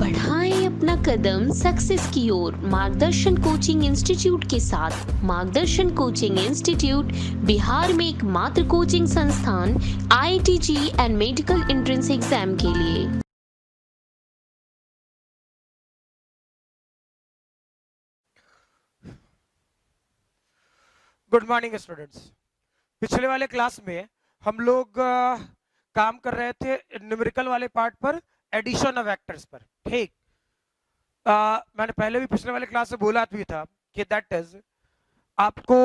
बढ़ाएं अपना कदम सक्सेस की ओर मार्गदर्शन कोचिंग इंस्टीट्यूट के साथ। मार्गदर्शन कोचिंग इंस्टीट्यूट बिहार में एकमात्र कोचिंग संस्थान IIT JEE and medical entrance exam के लिए। Good morning students. पिछले वाले क्लास में हम लोग काम कर रहे थे न्यूमेरिकल वाले पार्ट पर, एडिशन ऑफ वेक्टर्स पर। ठीक, मैंने पहले भी पिछले वाले क्लास में बोला भी था कि दैट इज आपको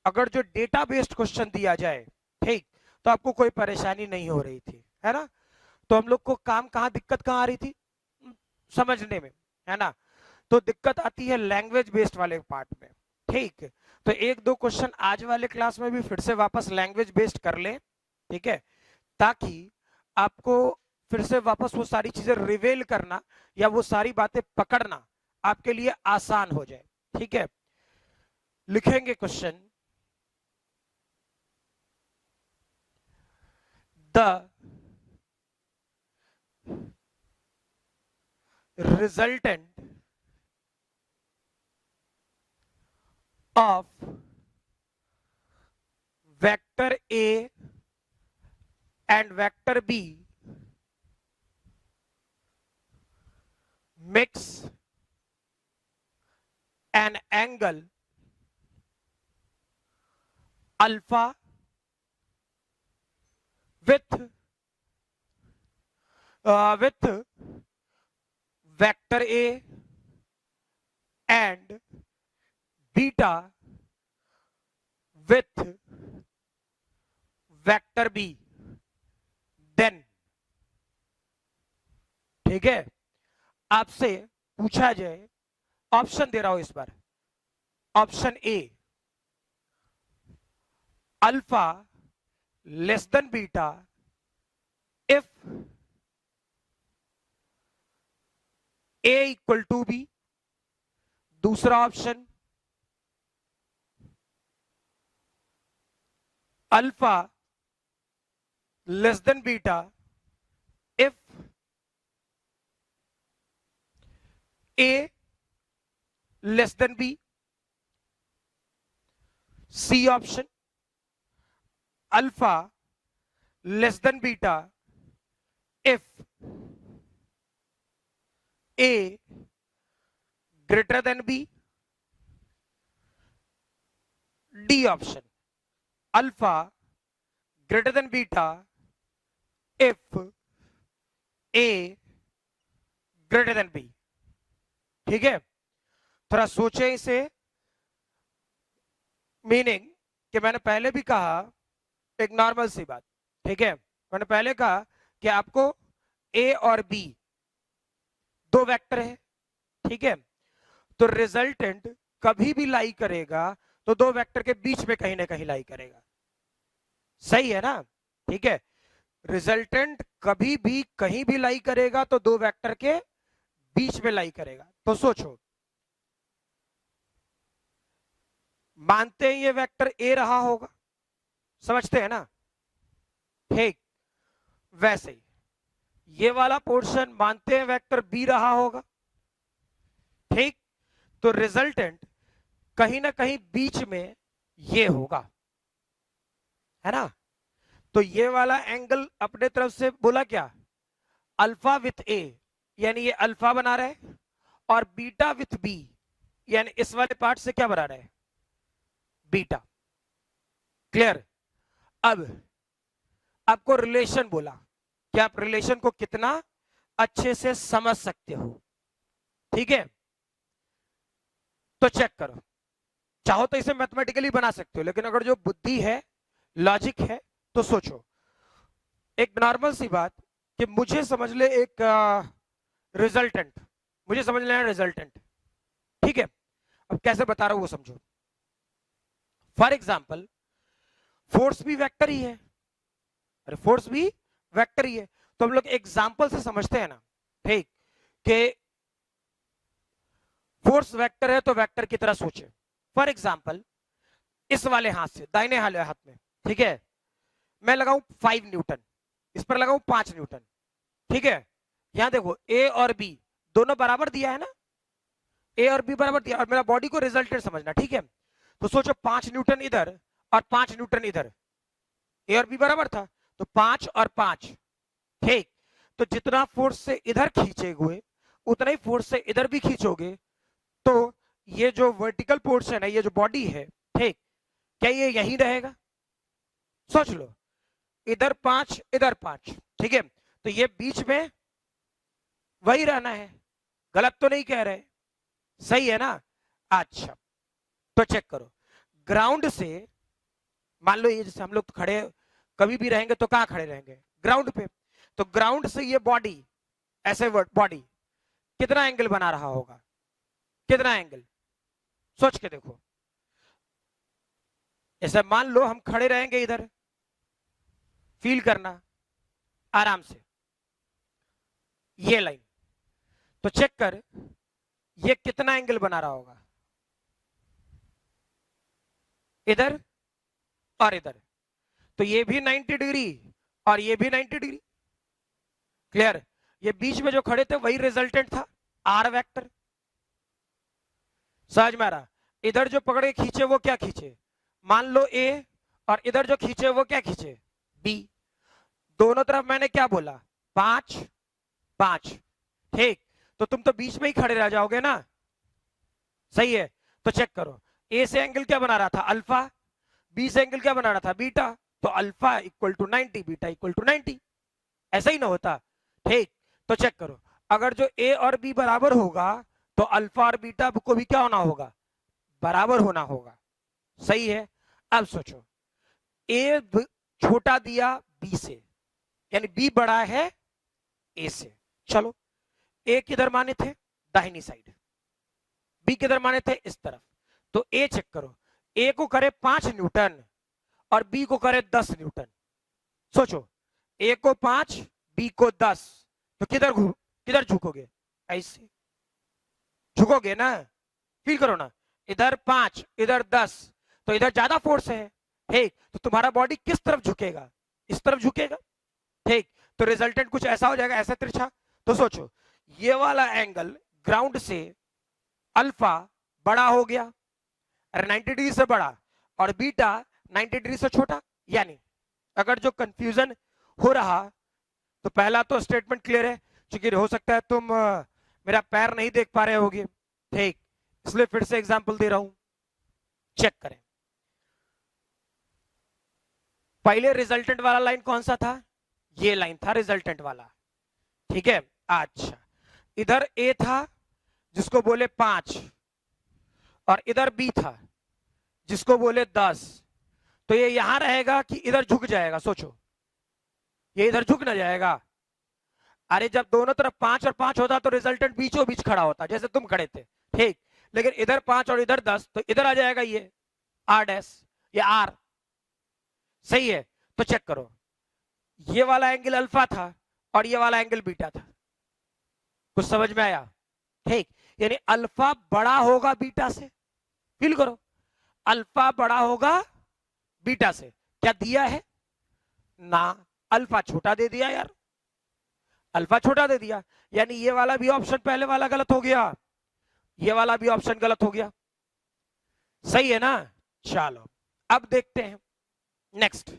अगर जो डेटा बेस्ड क्वेश्चन दिया जाए, ठीक, तो आपको कोई परेशानी नहीं हो रही थी, है ना। तो हम लोग को काम दिक्कत कहाँ आ रही थी समझने में, है ना। तो दिक्कत आती है लैंग्वेज बेस्ड वाले पार्ट में। ठीक, तो एक दो क्वेश्चन आज वाले क्लास में भी फिर से वापस लैंग्वेज बेस्ड कर लें, ठीक है, ताकि आपको फिर से वापस वो सारी चीजें रिवेल करना या वो सारी बातें पकड़ना आपके लिए आसान हो जाए। ठीक है, लिखेंगे question, the resultant of vector A and vector B makes an angle alpha with vector A and beta with vector B, then, ठीक है, आपसे पूछा जाए, ऑप्शन दे रहा हूं इस बार, option A alpha less than beta if A equal to B. दूसरा option alpha less than beta if A less than B. C option alpha less than beta if A greater than B. D option alpha greater than beta if A greater than B. ठीक है, थोड़ा सोचे इसे। Meaning कि मैंने पहले भी कहा, एक नॉर्मल सी बात, ठीक है, मैंने पहले कहा कि आपको ए और बी दो वेक्टर है, ठीक है, तो रिजल्टेंट कभी भी लाई करेगा तो दो वेक्टर के बीच में कहीं ना कहीं लाई करेगा। सही है ना, ठीक है, रिजल्टेंट कभी भी कहीं भी लाई करेगा तो दो वेक्टर के बीच में लाई करेगा। तो सोचो, मानते हैं ये वेक्टर ए रहा होगा, समझते हैं ना, ठीक, वैसे ही ये वाला पोर्शन मानते हैं वेक्टर बी रहा होगा, ठीक, तो रिजल्टेंट कहीं ना कहीं बीच में ये होगा, है ना। तो ये वाला एंगल अपने तरफ से बोला क्या, अल्फा विथ ए, यानी ये अल्फा बना रहा है, और बीटा विथ बी, यानी इस वाले पार्ट से क्या बना रहा है, बीटा। क्लियर। अब आपको रिलेशन बोला कि आप रिलेशन को कितना अच्छे से समझ सकते हो, ठीक है, तो चेक करो। चाहो तो इसे मैथमेटिकली बना सकते हो, लेकिन अगर जो बुद्धि है, लॉजिक है, तो सोचो। एक नॉर्मल सी बात कि मुझे समझ ले एक रिजल्टेंट, मुझे समझ लेना रिजल्टेंट, ठीक है। अब कैसे बता रहा हूं वो समझो। फॉर एग्जाम्पल फोर्स भी वेक्टर ही है, अरे फोर्स भी वेक्टर ही है, तो हम लोग एग्जाम्पल से समझते हैं ना, ठीक, कि फोर्स वेक्टर है तो वेक्टर की तरह सोचे। फॉर एग्जाम्पल इस वाले हाथ से, दाहिने वाले हाथ में, ठीक है, मैं लगाऊं 5 न्यूटन, इस पर लगाऊं 5 न्यूटन, ठीक है, यहां देखो ए और बी दोनों बराबर दिया है ना, ए और बी बराबर दिया, और मेरा बॉडी को रिजल्टेंट समझना, ठीक है। तो सोचो 5 न्यूटन इधर और 5 न्यूटन इधर, ए और बी बराबर था, तो 5 और 5, ठीक। तो जितना फोर्स से इधर खींचे हुए उतना ही फोर्स से इधर भी खींचोगे, तो ये जो वर्टिकल पोर्शन है, ये जो बॉडी है, ठीक, क्या ये यहीं रहेगा? सोच लो, इधर 5 इधर 5, ठीक है, तो ये बीच में वही रहना है, गलत तो नहीं कह रहे, सही है ना? अच्छा, तो चेक करो, ग्राउंड से मान लो ये जैसे हम लोग खड़े कभी भी रहेंगे तो कहां खड़े रहेंगे? ग्राउंड पे। तो ग्राउंड से ये बॉडी, ऐसे बॉडी कितना एंगल बना रहा होगा? कितना एंगल? सोच के देखो। ऐसे मान लो हम खड़े रहेंगे इधर, फील करना आराम से ये लाइन, तो चेक कर ये कितना एंगल बना रहा होगा इधर और इधर। तो ये भी 90 डिग्री और ये भी 90 डिग्री। क्लियर? ये बीच में जो खड़े थे वही रिजल्टेंट था, आर वेक्टर। समझ में आ रहा? इधर जो पकड़े खींचे वो क्या खींचे? मान लो ए, और इधर जो खींचे वो क्या खींचे? बी। दोनों तरफ मैंने क्या बोला? 5 5, ठीक। तो तुम तो बीच में ही खड़े रह जाओगे ना, सही है। तो चेक करो, ए से एंगल क्या बना रहा था? अल्फा। बी से एंगल क्या बना रहा था? बीटा। तो alpha equal to 90, beta equal to 90, ऐसा ही ना होता? ठीक। तो चेक करो, अगर जो ए और बी बराबर होगा तो अल्फा और बीटा को भी क्या होना होगा? बराबर होना होगा, सही है। अब सोचो, ए छोटा दिया बी से, यानी बी बड़ा है ए से। चलो, ए किधर माने थे? दाहिनी साइड। बी किधर माने थे? इस तरफ। तो ए चेक करो, ए को करे 5 न्यूटन और बी को करे 10 न्यूटन। सोचो, ए को 5 बी को 10, तो किधर झुकोगे? ऐसे झुकोगे ना? फील करो ना, इधर 5 इधर 10, तो इधर ज्यादा फोर्स है, ठीक। तो तुम्हारा बॉडी किस तरफ झुकेगा? इस तरफ झुकेगा, ठीक। तो रिजल्टेंट कुछ ऐसा हो जाएगा, ऐसा तिरछा। तो सोचो, ये वाला एंगल ग्राउंड से अल्फा बड़ा हो गया, 90 डिग्री से बड़ा, और बीटा 90 डिग्री से छोटा। यानी अगर जो कंफ्यूजन हो रहा, तो पहला तो स्टेटमेंट क्लियर है, क्योंकि हो सकता है तुम मेरा पैर नहीं देख पा रहे होगे, ठीक, इसलिए फिर से एग्जांपल दे रहा हूं, चेक करें। पहले रिजल्टेंट वाला लाइन कौन सा था? ये लाइन था रिजल्टेंट वाला, ठीक है। अच्छा, इधर ए था जिसको बोले 5, और इधर बी था जिसको बोले 10। तो ये यहां रहेगा कि इधर झुक जाएगा? सोचो, ये इधर झुक ना जाएगा? अरे जब दोनों तरफ 5 और 5 होता तो रिजल्टेंट बीचों बीच खड़ा होता, जैसे तुम खड़े थे, ठीक। लेकिन इधर 5 और इधर 10, तो इधर आ जाएगा ये आर डैश, ये आर, सही है। तो चेक करो, ये वाला एंगल अल्फा था और ये वाला एंगल बीटा था। कुछ समझ में आया? ठीक, यानी अल्फा बड़ा होगा बीटा से। फील करो, अल्फा बड़ा होगा बीटा से। क्या दिया है ना? अल्फा छोटा दे दिया यार, अल्फा छोटा दे दिया, यानी ये वाला भी ऑप्शन पहले वाला गलत हो गया, ये वाला भी ऑप्शन गलत हो गया, सही है ना? चलो अब देखते हैं नेक्स्ट।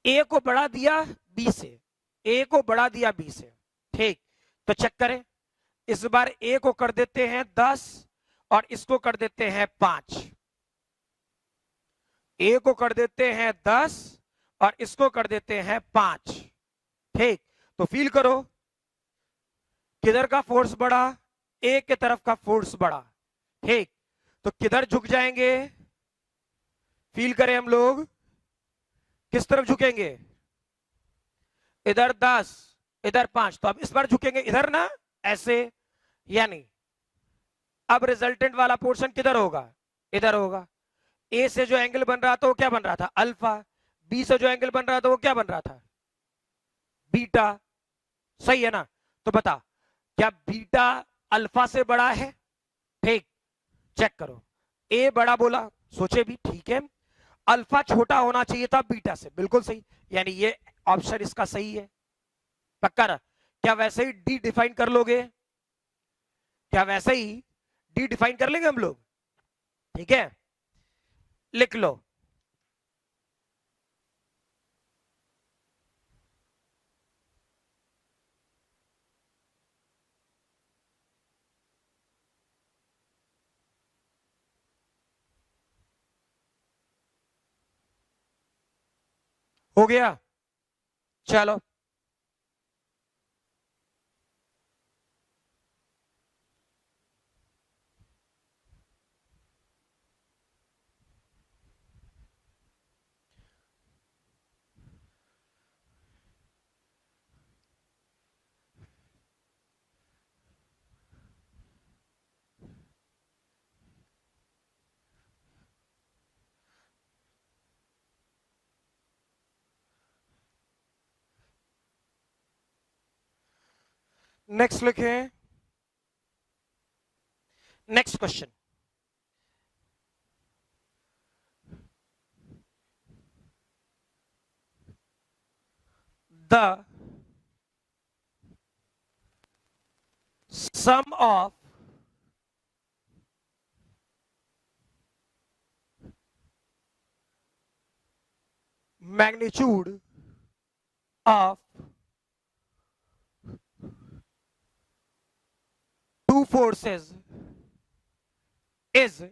ए को बढ़ा दिया बी से, ए को बढ़ा दिया बी से, ठीक। तो चेक करें, इस बार ए को कर देते हैं 10 और इसको कर देते हैं 5। ए को कर देते हैं 10 और इसको कर देते हैं 5, ठीक। तो फील करो, किधर का फोर्स बढ़ा? ए के तरफ का फोर्स बढ़ा, ठीक। तो किधर झुक जाएंगे? फील करें हम लोग, किस तरफ झुकेंगे? इधर 10 इधर 5, तो अब इस बार झुकेंगे इधर ना, ऐसे। यानी अब रिजल्टेंट वाला पोर्शन किधर होगा? इधर होगा। ए से जो एंगल बन रहा था वो क्या बन रहा था? अल्फा। बी से जो एंगल बन रहा था वो क्या बन रहा था? बीटा, सही है ना? तो बता, क्या बीटा अल्फा से बड़ा है? ठीक, चेक करो, ए बड़ा बोला, सोचे भी, ठीक है। अल्फा छोटा होना चाहिए था बीटा से, बिल्कुल सही, यानी ये ऑप्शन इसका सही है। पक्का ना? क्या वैसे ही डी डिफाइन कर लोगे? क्या वैसे ही डी डिफाइन कर लेंगे हम लोग? ठीक है, लिख लो। हो गया? चलो, नेक्स्ट लिखें। Next question, the sum of magnitude of two forces is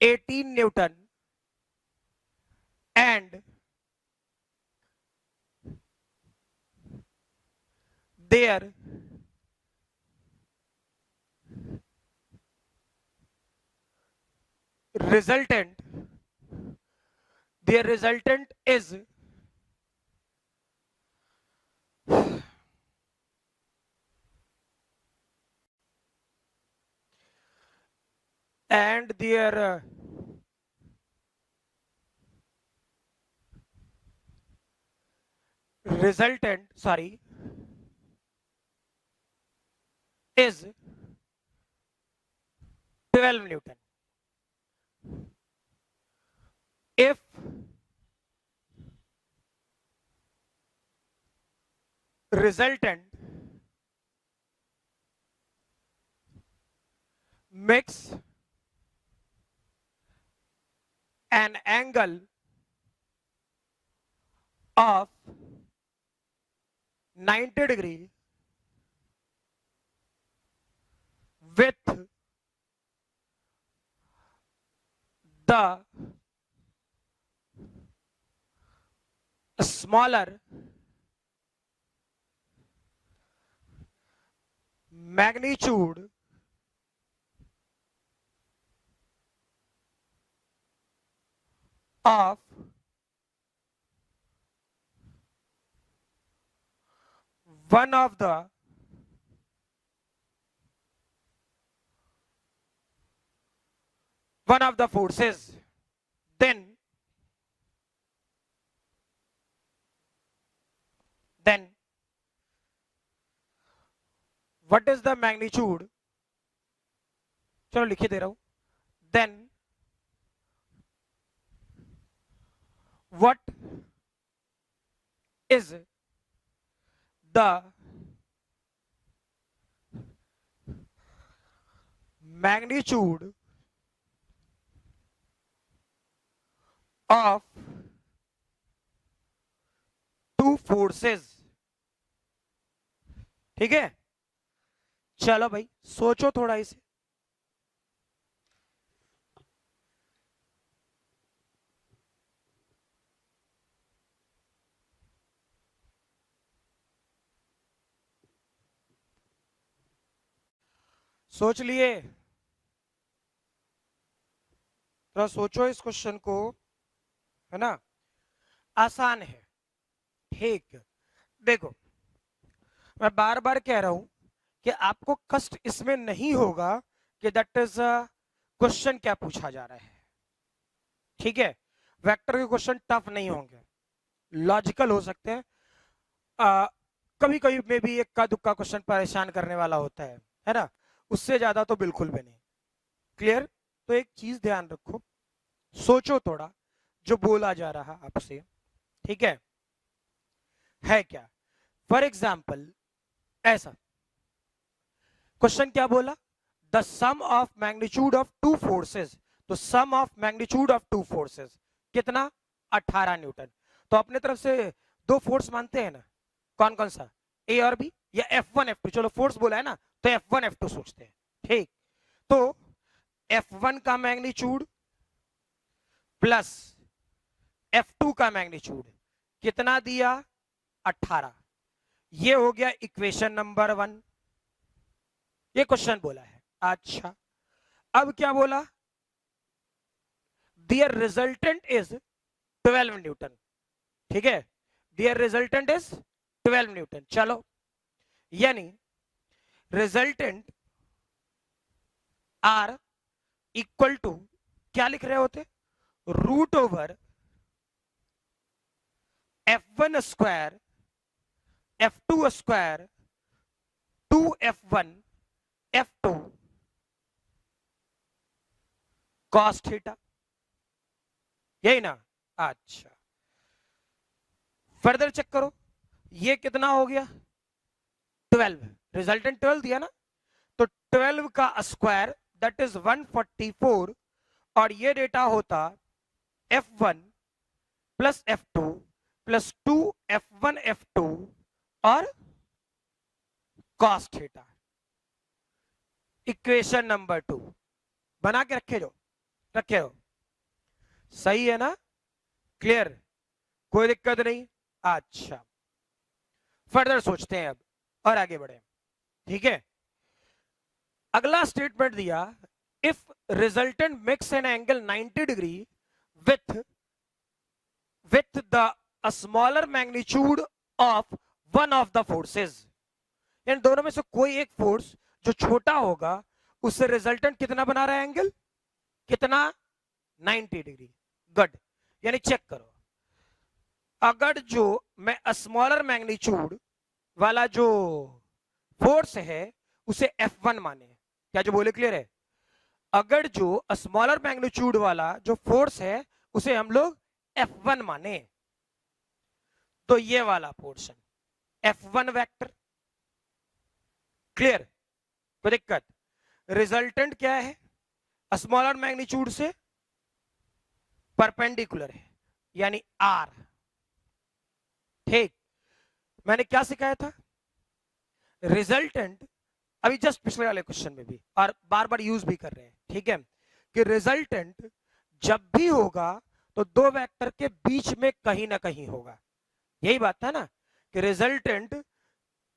18 Newton and their resultant is and their resultant is 12 Newton. If resultant makes an angle of 90 degree with the smaller magnitude of one of the forces, then what is the magnitude? चलो लिखे दे रहा हूं। then what is the magnitude of two forces? ठीक है, चलो भाई सोचो थोड़ा इसे। सोच लिए? तो सोचो इस क्वेश्चन को, है ना, आसान है। ठीक, देखो मैं बार बार कह रहा हूं कि आपको कष्ट इसमें नहीं होगा कि दैट इज क्वेश्चन क्या पूछा जा रहा है। ठीक है, वेक्टर के क्वेश्चन टफ नहीं होंगे, लॉजिकल हो सकते हैं, कभी कभी में भी एक का दुक्का क्वेश्चन परेशान करने वाला होता है ना, उससे ज्यादा तो बिल्कुल भी नहीं। क्लियर? तो एक चीज ध्यान रखो, सोचो थोड़ा जो बोला जा रहा आपसे। ठीक है क्या? फॉर एग्जाम्पल ऐसा क्वेश्चन क्या बोला, the sum of magnitude of two forces, तो sum of magnitude of two forces कितना, 18 न्यूटन। तो अपने तरफ से दो फोर्स मानते हैं ना, कौन कौन सा, ए और बी, या F1 F2, चलो फोर्स बोला है ना तो F1 F2 सोचते हैं, ठीक। तो F1 का मैग्नीट्यूड प्लस F2 का मैग्नीट्यूड कितना दिया, 18। ये हो गया इक्वेशन नंबर 1, ये क्वेश्चन बोला है। अच्छा अब क्या बोला, दियर रिजल्टेंट इज 12 न्यूटन, ठीक है, दियर रिजल्टेंट इज 12 न्यूटन। चलो यानी रिजल्टेंट आर इक्वल टू क्या लिख रहे होते, root over F1 square F2 square 2F1 F2 cos theta, यही ना। अच्छा फर्दर चेक करो, ये कितना हो गया 12, रिजल्टेंट 12 दिया ना, तो 12 का स्क्वायर दैट इज 144, और ये डेटा होता F1 plus F2 plus 2F1 F2 और कॉस थीटा। इक्वेशन नंबर 2 बना के रखे हो, सही है ना, क्लियर, कोई दिक्कत नहीं। अच्छा फर्दर सोचते हैं अब और आगे बढ़े, ठीक है। अगला स्टेटमेंट दिया, if resultant makes an angle 90 degree with the smaller magnitude of one of the forces, इन दोनों में से कोई एक फोर्स जो छोटा होगा उससे रिजल्टेंट कितना बना रहा है एंगल, कितना 90 डिग्री। गुड, यानी चेक करो, अगर जो मैं स्मॉलर मैग्नीट्यूड वाला जो फोर्स है उसे F1 माने, क्या जो बोले क्लियर है, अगर जो स्मॉलर मैग्नीट्यूड वाला जो फोर्स है उसे हम लोग F1 माने, तो ये वाला पोर्शन F1 वेक्टर, क्लियर, कोई दिक्कत, रिजल्टेंट क्या है, स्मॉलर मैग्नीट्यूड से परपेंडिकुलर है यानी R, ठीक। मैंने क्या सिखाया था, रिजल्टेंट अभी जस्ट पिछले वाले क्वेश्चन में भी और बार बार यूज भी कर रहे हैं, ठीक है, कि रिजल्टेंट जब भी होगा तो दो वेक्टर के बीच में कहीं ना कहीं होगा, यही बात था ना, कि रिजल्टेंट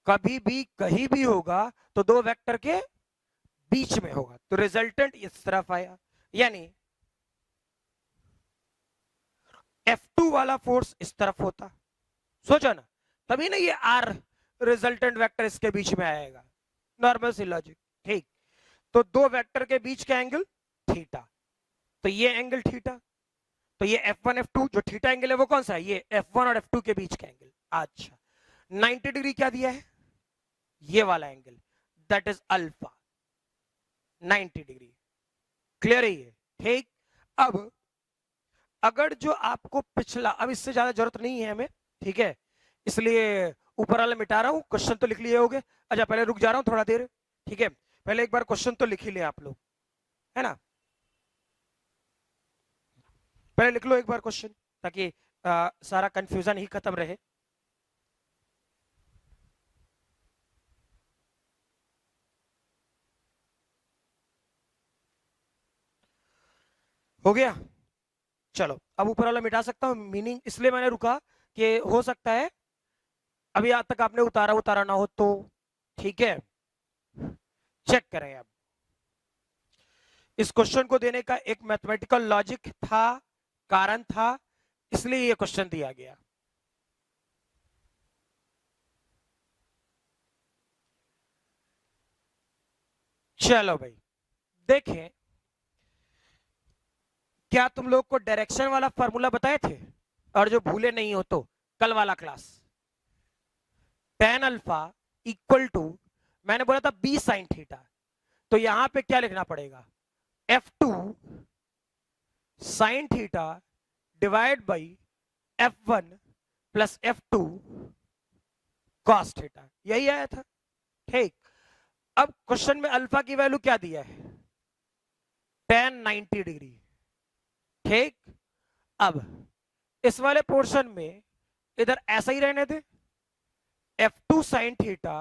कभी भी कहीं भी होगा तो दो वेक्टर के बीच में होगा, तो रिजल्टेंट इस तरफ आया, यानी F2 वाला फोर्स इस तरफ होता, सोचो ना, तभी ना ये R रिजल्टेंट वेक्टर इसके बीच में आएगा, नॉर्मल सी लॉजिक, ठीक। तो दो वेक्टर के बीच का एंगल थीटा, तो ये एंगल थीटा, तो ये F1 F2 जो थीटा एंगल है वो कौन सा है, ये F1 और F2 के बीच का एंगल। अच्छा 90 डिग्री क्या दिया है, ये वाला angle that is alpha, 90 degree, clear है ये, ठीक। अब अगर जो आपको पिछला, अब इससे ज्यादा जरूरत नहीं है हमें, ठीक है, इसलिए ऊपर वाला मिटा रहा हूं, क्वेश्चन तो लिख लिए होगे। अच्छा पहले रुक जा रहा हूं थोड़ा देर, ठीक है, पहले एक बार क्वेश्चन तो लिख ही ले आप लोग, है ना, पहले लिख लो एक बार क्वेश्चन ताकि सारा कंफ्यूजन ही खत्म रहे। हो गया, चलो अब ऊपर वाला मिटा सकता हूं, मीनिंग इसलिए मैंने रुका कि हो सकता है अभी आज तक आपने उतारा ना हो, तो ठीक है, चेक करें। अब इस क्वेश्चन को देने का एक मैथमेटिकल लॉजिक था, कारण था, इसलिए ये क्वेश्चन दिया गया। चलो भाई देखें, क्या तुम लोग को डायरेक्शन वाला फॉर्मूला बताए थे, और जो भूले नहीं हो तो कल वाला class, tan alpha equal to, मैंने बोला था b sin थीटा, तो यहां पे क्या लिखना पड़ेगा, F2 sin theta divide by F1 plus F2 cos theta, यही आया था। ठीक, अब क्वेश्चन में अल्फा की वैल्यू क्या दिया है, tan 90 डिग्री। ठीक, अब इस वाले पोर्शन में इधर ऐसा ही रहने दे, F2 sin theta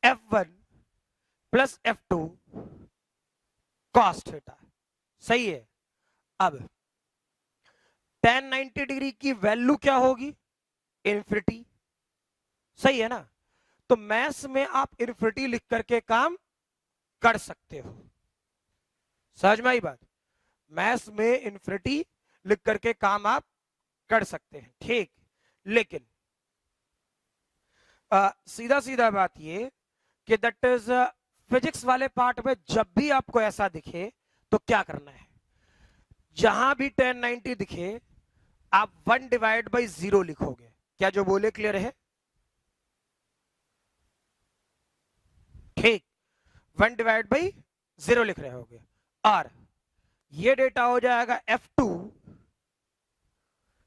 F1 plus F2 cos theta, सही है। अब tan 90 डिग्री की वैल्यू क्या होगी, इन्फिनिटी, सही है ना। तो मैथ्स में आप इन्फिनिटी लिख करके काम कर सकते हो, समझ में आई बात। मैथ्स में इन्फिनिटी लिख करके काम आप कर सकते हैं। ठीक, लेकिन सीधा सीधा बात ये कि दैट इज फिजिक्स वाले पार्ट में जब भी आपको ऐसा दिखे तो क्या करना है, जहां भी tan 90 दिखे आप 1 डिवाइड बाई 0 लिखोगे। क्या जो बोले क्लियर है? ठीक, 1 डिवाइड बाई 0 लिख रहे होगे, और ये डेटा हो जाएगा F2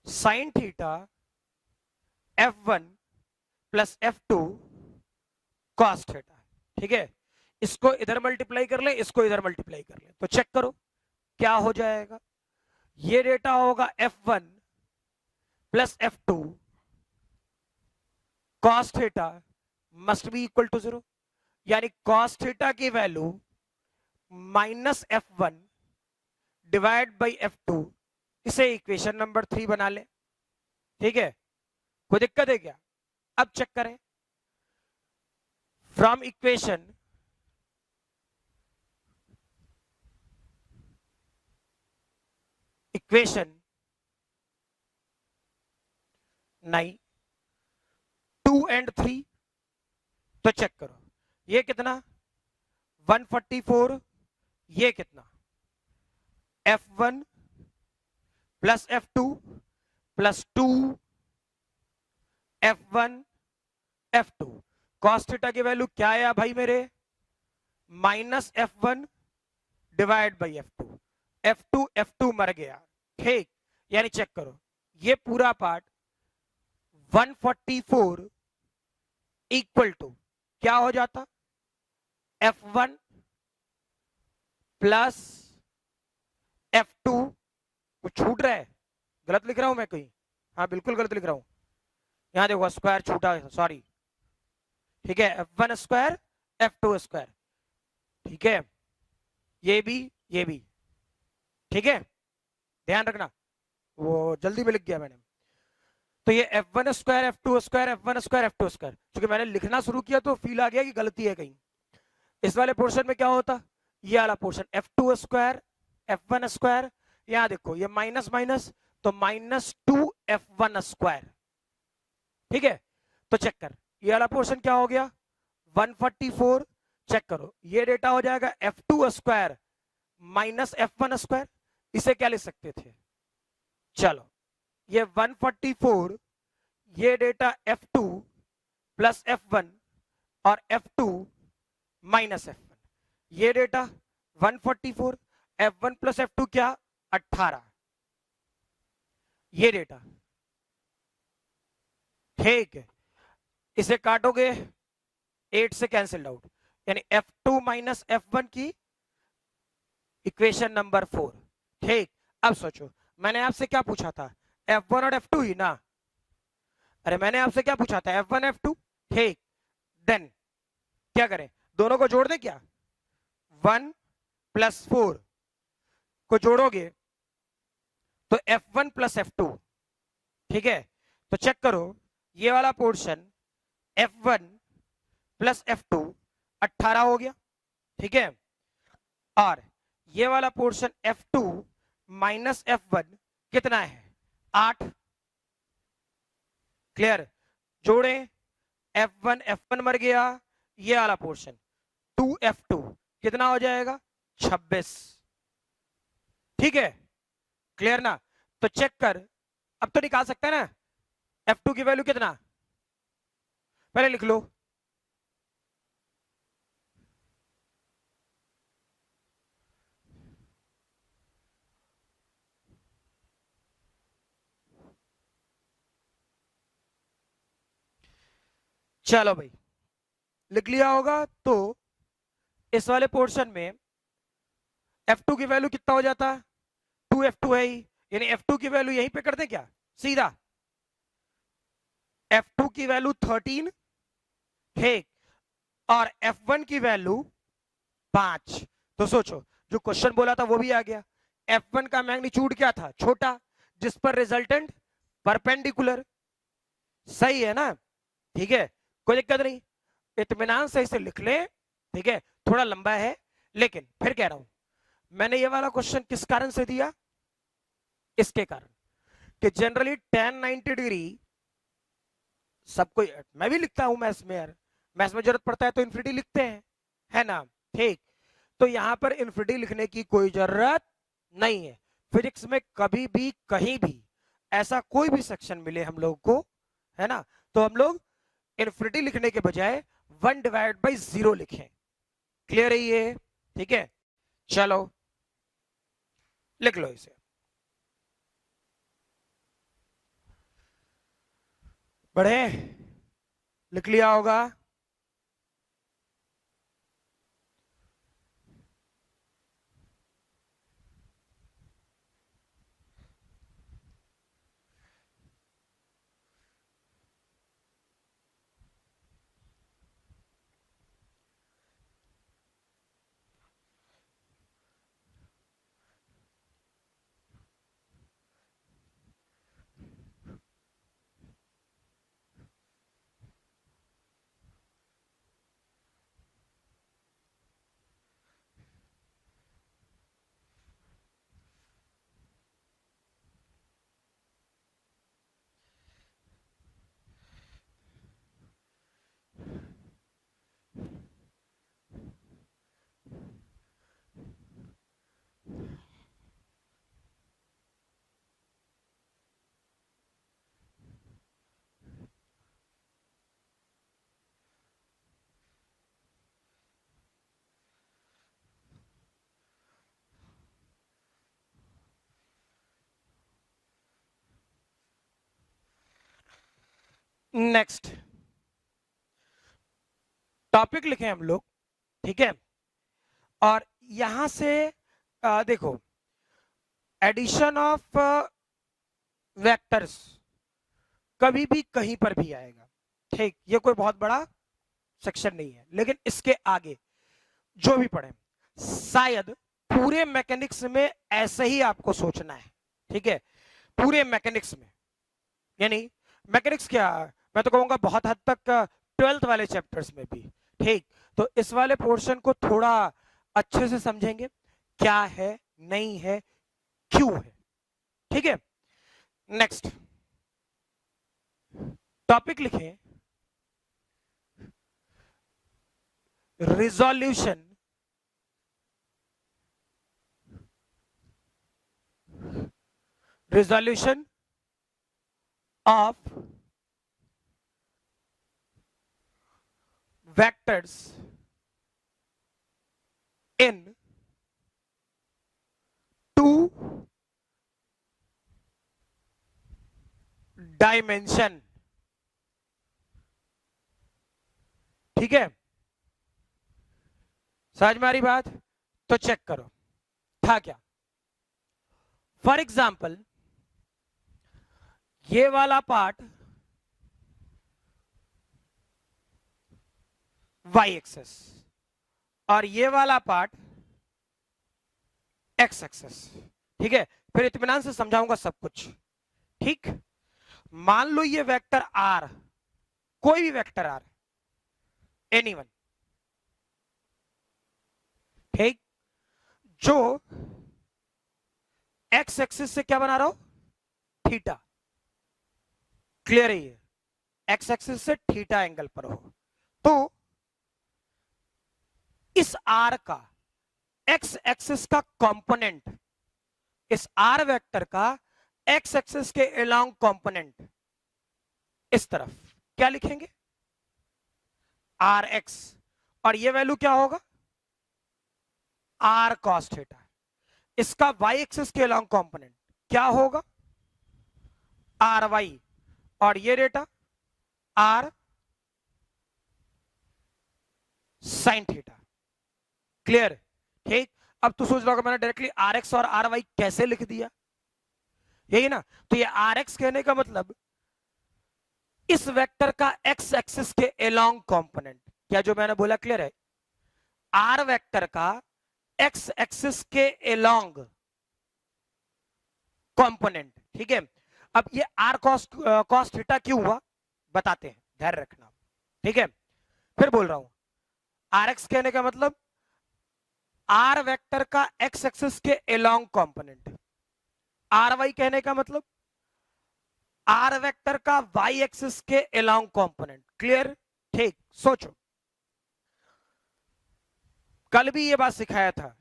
sine theta F1 plus F2 cos theta. ठीक है, इसको इधर मल्टीप्लाई कर ले, इसको इधर मल्टीप्लाई कर ले, तो चेक करो क्या हो जाएगा। ये डेटा होगा F1 plus F2 cos theta must be equal to 0, यानी कॉस थीटा की value minus F1 divide by F2, इसे इक्वेशन नंबर 3 बना ले। ठीक है, कोई दिक्कत है क्या? अब चेक करें, फ्रॉम इक्वेशन इक्वेशन 9 2 एंड 3, तो चेक करो ये कितना 144, ये कितना F1 plus F2 plus 2 F1 F2, cos theta की वैल्यू क्या आया भाई मेरे, minus F1 divide by F2, F2 मर गया। ठीक, यानी चेक करो ये पूरा पार्ट 144 इक्वल टू क्या हो जाता, F1 प्लस F2, कुछ छूट रहा है, गलत लिख रहा हूं मैं कहीं? हाँ बिल्कुल गलत लिख रहा हूं, यहां देखो स्क्वायर छूटा, सॉरी। ठीक है, F1 स्क्वायर F2 स्क्वायर, ठीक है, ये भी, ठीक है, ध्यान रखना, वो जल्दी में लिख गया मैंने। तो ये F1 square F2 square F1 square F2 square, क्योंकि मैंने लिखना शुरू किया तो फील आ गया कि गलती है कहीं। इस वाले पोर्शन में क्या होता, ये वाला portion F2 square F1 square, यहां देखो ये माइनस माइनस, तो -2 F1 स्क्वायर। ठीक है, तो चेक कर ये वाला पोर्शन क्या हो गया 144, चेक करो ये डेटा हो जाएगा F2 square minus F1 square, इसे क्या लिख सकते थे, चलो ये 144, ये डेटा F2 प्लस F1 और F2 माइनस F1, ये डेटा 144, F1 प्लस F2 क्या 18, ये डेटा। ठीक है, इसे काटोगे 8 से कैंसिल आउट, यानी F2 माइनस F1 की इक्वेशन नंबर 4। ठीक, अब सोचो मैंने आपसे क्या पूछा था, F1 और F2 ही ना, अरे मैंने आपसे क्या पूछा था F1 F2। ठीक, देन क्या करें, दोनों को जोड़ दें क्या, 1 प्लस 4 को जोड़ोगे तो F1 प्लस F2। ठीक है, तो चेक करो ये वाला पोर्शन F1 प्लस F2 18 हो गया। ठीक है, और ये वाला पोर्शन F2 माइनस F1 कितना है 8, क्लियर, जोड़े F1 मर गया, ये वाला पोर्शन 2F2 कितना हो जाएगा 26। ठीक है, क्लियर ना, तो चेक कर, अब तो निकाल सकता है ना F2 की वैल्यू कितना, पहले लिख लो, चलो भाई, लिख लिया होगा। तो इस वाले पोर्शन में F2 की वैल्यू कितना हो जाता है, 2F2 है ही, यानी F2 की वैल्यू यहीं पे कर दें क्या सीधा, F2 की वैल्यू 13 है और F1 की वैल्यू 5। तो सोचो, जो क्वेश्चन बोला था वो भी आ गया। F1 का मैग्नीट्यूड क्या था, छोटा, जिस पर रिजल्टेंट परपेंडिकुलर। सही है ना, ठीक है, कोई दिक्कत नहीं, इत्मीनान से इसे लिख ले, ठीक है। थोड़ा लंबा है, लेकिन फिर कह रहा हूं, मैंने ये वाला क्वेश्चन किस कारण से दिया, इसके कारण कि जनरली tan 90 डिग्री सबको, मैं भी लिखता हूं मैथ्स में यार, मैथ्स में जरूरत पड़ता है तो इन्फिनिटी लिखते हैं, है ना, ठीक। तो यहां पर इन्फिनिटी लिखने की कोई जरूरत नहीं है। फिजिक्स में कभी भी कहीं भी ऐसा कोई भी सेक्शन मिले हम लोग को, है ना, तो हम लोग इन्फिनिटी लिखने के बजाय 1/0 लिखें। क्लियर है ये, ठीक है। चलो लिख लो इसे, बढ़े, लिख लिया होगा। नेक्स्ट टॉपिक लिखे हम लोग, ठीक है। और यहां से देखो, एडिशन ऑफ वेक्टर्स कभी भी कहीं पर भी आएगा, ठीक, ये कोई बहुत बड़ा सेक्शन नहीं है। लेकिन इसके आगे जो भी पढ़े, शायद पूरे मैकेनिक्स में ऐसे ही आपको सोचना है, ठीक है, पूरे मैकेनिक्स में, यानी मैकेनिक्स क्या, मैं तो कहूंगा बहुत हद तक 12th वाले चैप्टर्स में भी, ठीक। तो इस वाले पोर्शन को थोड़ा अच्छे से समझेंगे, क्या है, नहीं है, क्यों है, ठीक है। नेक्स्ट टॉपिक लिखें, resolution of vectors in two dimension, ठीक है, समझ में आ रही बात, तो चेक करो था क्या। फॉर एग्जाम्पल, ये वाला पार्ट y एक्सेस और ये वाला पार्ट x एक्सेस, ठीक है। फिर इत्मीनान से समझाऊंगा सब कुछ, ठीक। मान लो ये वेक्टर r, कोई भी वेक्टर r, एनीवन, ठीक, जो x एक्सिस से क्या बना रहा हो, थीटा। क्लियर है ये, x एक्सिस से थीटा एंगल पर हो, तो इस r का x एक्सिस का कंपोनेंट, इस r वेक्टर का x एक्सिस के अलोंग कंपोनेंट इस तरफ क्या लिखेंगे, rx, और ये वैल्यू क्या होगा, r cos थीटा। इसका y एक्सिस के अलोंग कंपोनेंट क्या होगा, ry, और ये data r sign theta. Clear? ठीक। अब तू सोच रहा होगा मैंने डायरेक्टली आर एक्स और आर वाई कैसे लिख दिया, यही ना? तो ये आर एक्स कहने का मतलब इस वेक्टर का एक्स एक्सिस के अलोंग कंपोनेंट। क्या जो मैंने बोला क्लियर है? आर वेक्टर का एक्स एक्सिस के अलोंग कंपोनेंट। ठीक है। अब ये आर कॉस थीटा क्यों हुआ बताते हैं, ध्यान रखना। ठीक है, फिर बोल रहा हूं, आर एक्स कहने का मतलब आर वेक्टर का एक्स एक्सिस के अलोंग कंपोनेंट। आर वाई कहने का मतलब आर वेक्टर का वाई एक्सिस के अलोंग कंपोनेंट। क्लियर? ठीक। सोचो, कल भी ये बात सिखाया था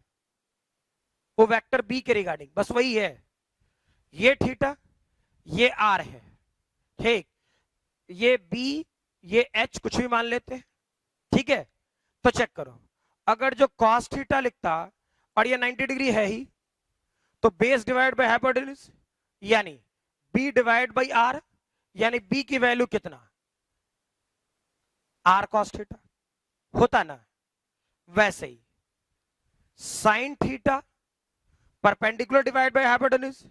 वो वेक्टर बी के रिगार्डिंग, बस वही है। ये थीटा, ये आर है। ठीक। ये बी, ये एच, कुछ भी मान लेते हैं। ठीक है। तो चेक करो, अगर जो कॉस थीटा लिखता और ये 90 डिग्री है ही, तो बेस डिवाइड बाय हाइपोटेन्यूज यानी बी डिवाइड बाय आर, यानी बी की वैल्यू कितना? आर कॉस थीटा होता ना। वैसे ही sine theta perpendicular divide by hypotenuse,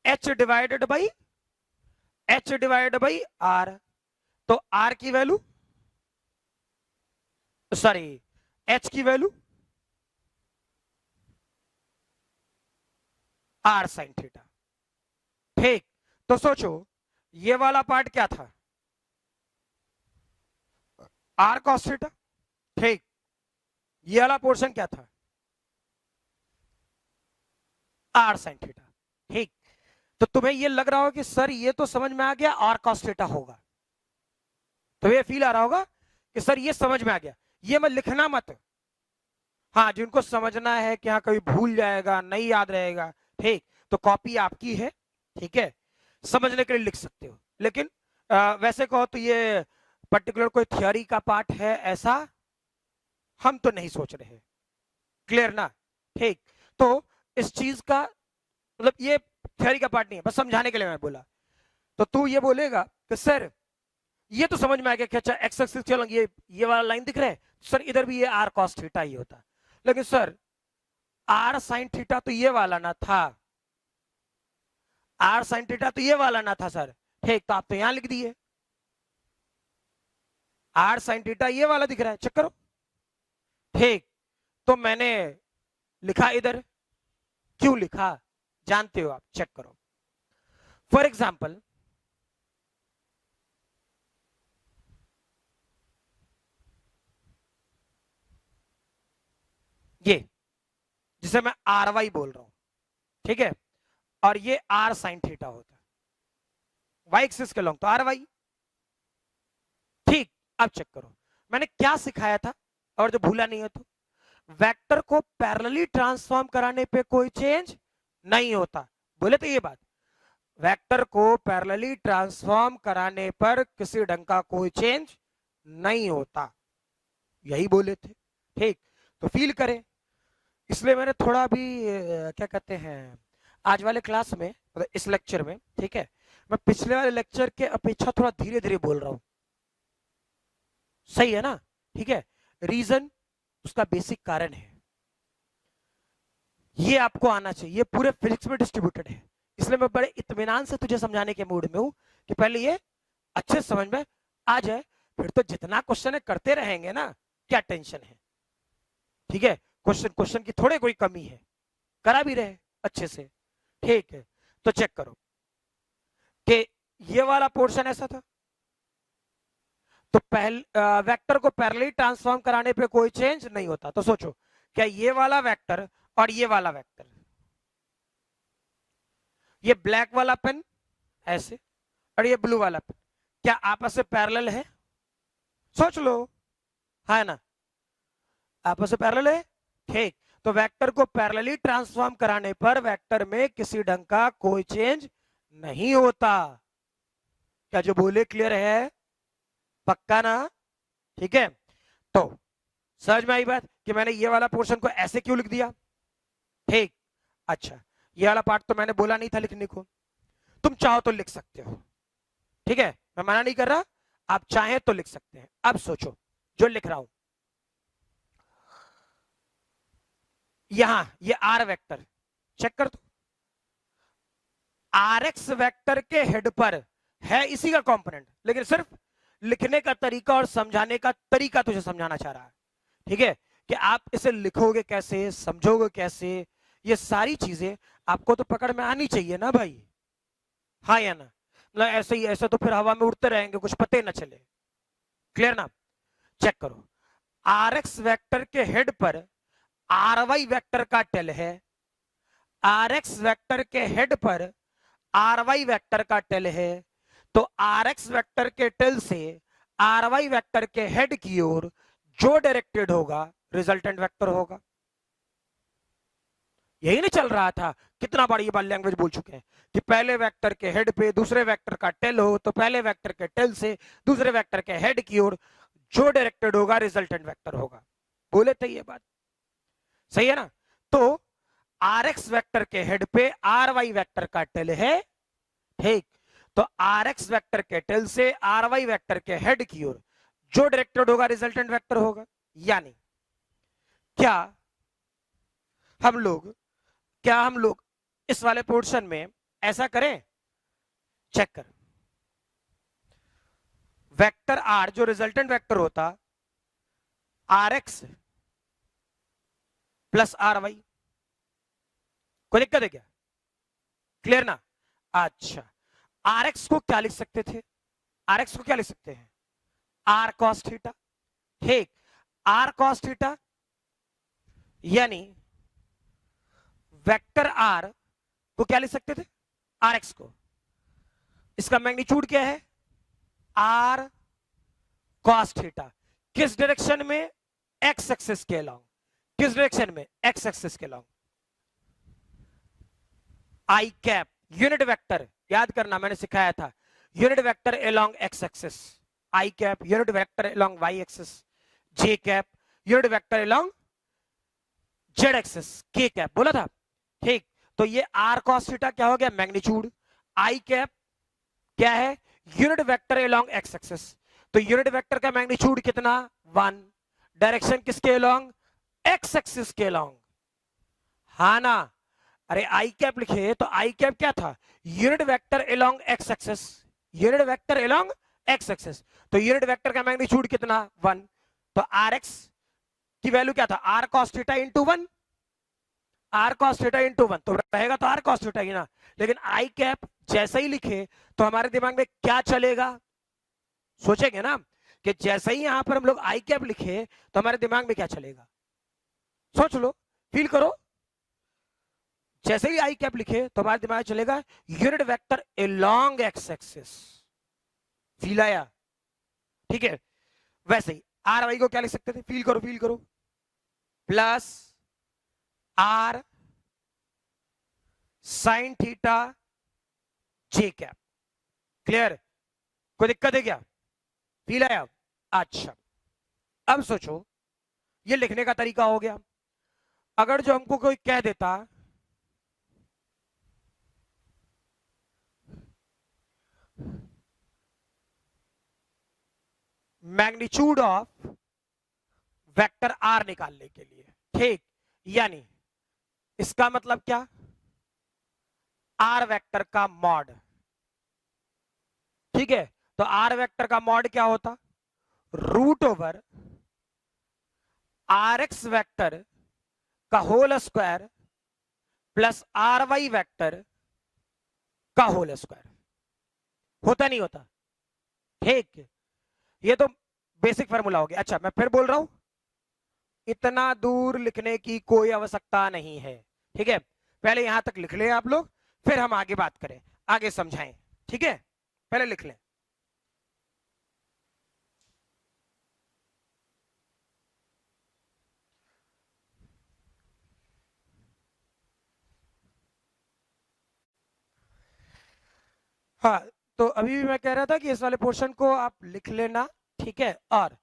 H divided by R. तो आर की वैल्यू, सॉरी, एच की वैल्यू आर साइन थीटा। ठीक। तो सोचो ये वाला पार्ट क्या था? R cos theta. ठीक। ये वाला पोर्शन क्या था? R sine theta. ठीक। तो तुम्हें ये लग रहा होगा कि सर ये तो समझ में आ गया, आर कॉस थीटा होगा। तो ये फील आ रहा होगा कि सर ये समझ में आ गया, ये मत लिखना मत। हाँ, जिनको समझना है कि हाँ कभी भूल जाएगा, नहीं याद रहेगा, ठीक, तो कॉपी आपकी है। ठीक है, समझने के लिए लिख सकते हो। लेकिन वैसे कहो तो ये पर्टिकुलर कोई थियोरी का पार्ट है ऐसा हम तो नहीं सोच रहे। क्लियर ना? ठीक। तो इस चीज का मतलब ये थियोरी का पार्ट नहीं है, बस समझाने के लिए मैं बोला। तो तू ये बोलेगा कि सर ये तो समझ में आ गया कि अच्छा एक्स एक्सिस चलो ये वाला लाइन दिख रहा है, सर इधर भी ये आर कॉस थीटा ही होता। लेकिन सर आर साइन थीटा तो ये वाला ना था, आर साइन थीटा तो ये वाला ना था सर। ठीक, तो आप तो यहां लिख दिए आर साइन थीटा ये वाला दिख रहा है, चेक करो। ठीक, तो मैंने लिखा इधर, क्यों लिखा जानते हो आप, चेक करो। फॉर एग्जाम्पल ये जिसे मैं आर वाई बोल रहा हूं, ठीक है, और ये आर साइन थीटा होता है, वाई एक्सिस के लॉन्ग तो आर वाई। ठीक, अब चेक करो मैंने क्या सिखाया था, और जो भूला नहीं है तो वेक्टर को पैरेलली ट्रांसफॉर्म कराने पे कोई चेंज नहीं होता। बोले तो ये बात, वेक्टर को पैरेलली ट्रांसफॉर्म कराने पर किसी ढंग का कोई चेंज नहीं होता, यही बोले थे। ठीक, तो फील करें, इसलिए मैंने थोड़ा भी क्या कहते हैं आज वाले क्लास में, मतलब इस लेक्चर में, ठीक है, मैं पिछले वाले लेक्चर के अपेक्षा थोड़ा धीरे धीरे बोल रहा हूं। सही है ना? ठीक है, रीजन उसका बेसिक कारण है, ये आपको आना चाहिए, ये पूरे फिजिक्स में डिस्ट्रीब्यूटेड है। इसलिए मैं बड़े इत्मीनान से तुझे समझाने के मूड में हूं कि पहले ये अच्छे समझ में आ जाए, फिर तो जितना क्वेश्चन है करते रहेंगे ना, क्या टेंशन है। ठीक है, क्वेश्चन की थोड़े कोई कमी है, करा भी रहे अच्छे से। ठीक है, तो चेक करो कि ये वाला पोर्शन ऐसा था, तो वेक्टर को पैरेलली ट्रांसफॉर्म कराने पे कोई चेंज नहीं होता। तो सोचो क्या ये वाला वेक्टर और ये वाला वेक्टर, ये ब्लैक वाला पेन ऐसे और ये ब्लू वाला पेन, क्या आपस में पैरेलल है? सोच लो, है ना, आपस में पैरेलल है। ठीक, तो वेक्टर को पैरेलली ट्रांसफॉर्म कराने पर वेक्टर में किसी ढंग का कोई चेंज नहीं होता। क्या जो बोले क्लियर है? पक्का ना? ठीक है, तो समझ में आई बात कि मैंने ये वाला पोर्शन को ऐसे क्यों लिख दिया। ठीक, अच्छा ये वाला पार्ट तो मैंने बोला नहीं था लिखने को, तुम चाहो तो लिख सकते हो। ठीक है, मैं मना नहीं कर रहा, आप चाहें तो लिख सकते हैं। अब सोचो जो लिख रहा हूं, यहां ये आर वेक्टर चेक कर दो, आर एक्स वेक्टर के हेड पर है इसी का कंपोनेंट, लेकिन सिर्फ लिखने का तरीका और समझाने का तरीका तुझे समझाना चाह रहा है, ठीक है, कि आप इसे लिखोगे कैसे, समझोगे कैसे, ये सारी चीजें आपको तो पकड़ में आनी चाहिए ना भाई, हाँ या ना, मतलब ऐसे ही, ऐसे तो फिर हवा में उड़ते रहेंगे, कुछ पते ना चले, क्लियर ना। चेक करो, आर एक्स वेक्टर के हेड पर आर वाई वेक्टर का टेल है, आर एक्स वेक्टर के हेड पर आर वाई वेक्टर का टेल है, तो आर एक्स वेक्टर के टेल से आर वाई वेक्टर के हेड की ओर जो डायरेक्टेड होगा रिजल्टेंट वेक्टर होगा। यही नहीं चल रहा था, कितना बार ये बात लैंग्वेज बोल चुके हैं कि पहले वेक्टर के हेड पे दूसरे वेक्टर का टेल हो, तो पहले वेक्टर के टेल से दूसरे वेक्टर के हेड की ओर जो डायरेक्टेड होगा रिजल्टेंट वेक्टर होगा। बोले थे ये बात, सही है ना। तो आर एक्स वेक्टर के हेड पे आर वाई वेक्टर का टेल है, ठीक, तो आर एक्स वेक्टर के टेल से आर वाई वेक्टर के हेड की ओर जो डायरेक्टेड होगा रिजल्टेंट वेक्टर होगा। यानी क्या हम लोग इस वाले पोर्शन में ऐसा करें, चेक कर, वेक्टर आर जो रिजल्टेंट वेक्टर होता R X plus R Y, कोई दिक्कत है क्या, क्लियर ना। अच्छा, आर एक्स को क्या लिख सकते थे, आर एक्स को क्या लिख सकते हैं, आर कॉस थीटा, ठीक, आर कॉस थीटा, यानी वेक्टर आर को क्या लिख सकते थे, आर एक्स को, इसका मैग्नीट्यूड क्या है, आर कॉस थीटा, किस डायरेक्शन में, एक्स एक्सिस के अलोंग, किस डायरेक्शन में, एक्स एक्सिस के along, I cap unit vector, याद करना मैंने सिखाया था, unit vector along X axis, I cap unit vector along Y axis, J cap unit vector along Z axis, K cap बोला था, ठीक। तो ये आर कॉस थीटा क्या हो गया, मैग्नीट्यूड, आई कैप क्या है, unit vector along X axis, तो यूनिट वेक्टर का मैग्नीट्यूड कितना, 1, डायरेक्शन किसके अलोंग, एक्स एक्सिस के अलोंग, हाँ ना। अरे आई कैप लिखे तो आई कैप क्या था, unit vector along X axis, unit vector along X axis, तो यूनिट वेक्टर का मैग्नीट्यूड कितना, 1, तो आर एक्स की वैल्यू क्या था, R cos theta into 1, R cos theta into 1, तो रहेगा तो आर कॉस थीटा ही ना। लेकिन आई कैप जैसे ही लिखे तो हमारे दिमाग में क्या चलेगा, सोचेंगे ना, कि जैसे ही यहां पर हम लोग आई कैप लिखे तो हमारे दिमाग में क्या चलेगा, सोच लो, फील करो, जैसे ही आई कैप लिखे तो हमारे दिमाग में चलेगा unit vector along X axis, feel आया, ठीक है। वैसे ही आर वाई को क्या लिख सकते थे, फील करो, plus R sine theta J cap, clear, कोई दिक्कत है क्या, फील आया। अच्छा, अब सोचो, ये लिखने का तरीका हो गया, अगर जो हमको कोई कह देता मैग्नीट्यूड ऑफ वेक्टर आर निकालने के लिए, ठीक, यानी इसका मतलब क्या, आर वेक्टर का मॉड, ठीक है, तो आर वेक्टर का मॉड क्या होता, root over R X vector का whole square plus R Y vector का होल स्क्वायर, होता नहीं होता, ठीक, ये तो बेसिक फार्मूला हो गया। अच्छा, मैं फिर बोल रहा हूं, इतना दूर लिखने की कोई आवश्यकता नहीं है, ठीक है, पहले यहां तक लिख लें आप लोग, फिर हम आगे बात करें, आगे समझाएं, ठीक है, पहले लिख लें। हाँ, तो अभी भी मैं कह रहा था कि इस वाले पोर्शन को आप लिख लेना, ठीक है, और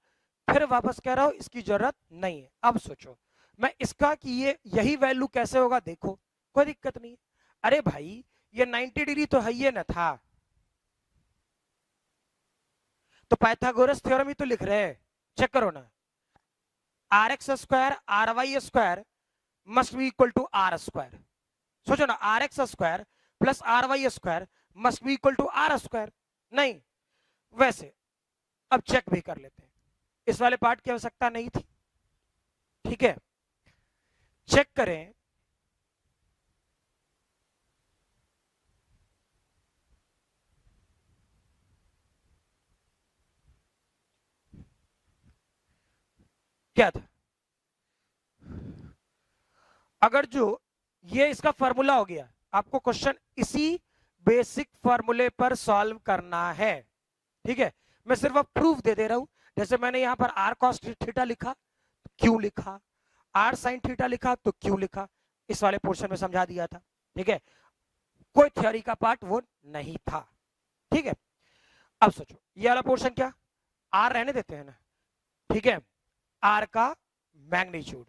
फिर वापस कह रहा हूं इसकी जरूरत नहीं है। अब सोचो मैं इसका कि ये यही वैल्यू कैसे होगा, देखो कोई दिक्कत नहीं है, अरे भाई ये 90 डिग्री तो है ही ना था, तो पाइथागोरस थ्योरम ही तो लिख रहे हैं, चेक करो ना, R X square R Y square must be equal to R square. सोचो ना, R X square plus R Y square must be equal to R square. नहीं, वैसे अब चेक भी कर लेते हैं, इस वाले पार्ट की आवश्यकता नहीं थी। ठीक है, चेक करें। क्या था, अगर जो ये इसका फॉर्मूला हो गया, आपको क्वेश्चन इसी बेसिक फॉर्मूले पर सॉल्व करना है। ठीक है, मैं सिर्फ अब प्रूफ दे रहा हूं। जैसे मैंने यहां पर आर कॉस थीटा लिखा तो क्यों लिखा, आर साइन थीटा लिखा तो क्यों लिखा, इस वाले पोर्शन में समझा दिया था। ठीक है, कोई थ्योरी का पार्ट वो नहीं था। ठीक है, अब सोचो ये वाला पोर्शन क्या, आर रहने देते हैं ना। ठीक है, आर का मैग्नीट्यूड,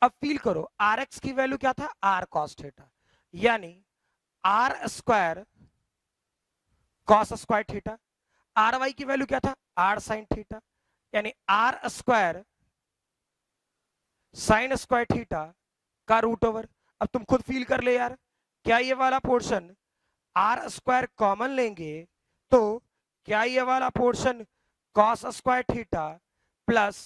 अब फील करो आर एक्स की वैल्यू क्या था, आर कॉस थीटा, यानी R square cos square theta. R Y की वैल्यू क्या था, आर साइन थीटा, यानी R square sine square theta का रूट ओवर। अब तुम खुद फील कर ले यार, क्या ये वाला पोर्शन आर स्क्वायर कॉमन लेंगे तो क्या ये वाला portion cos square theta plus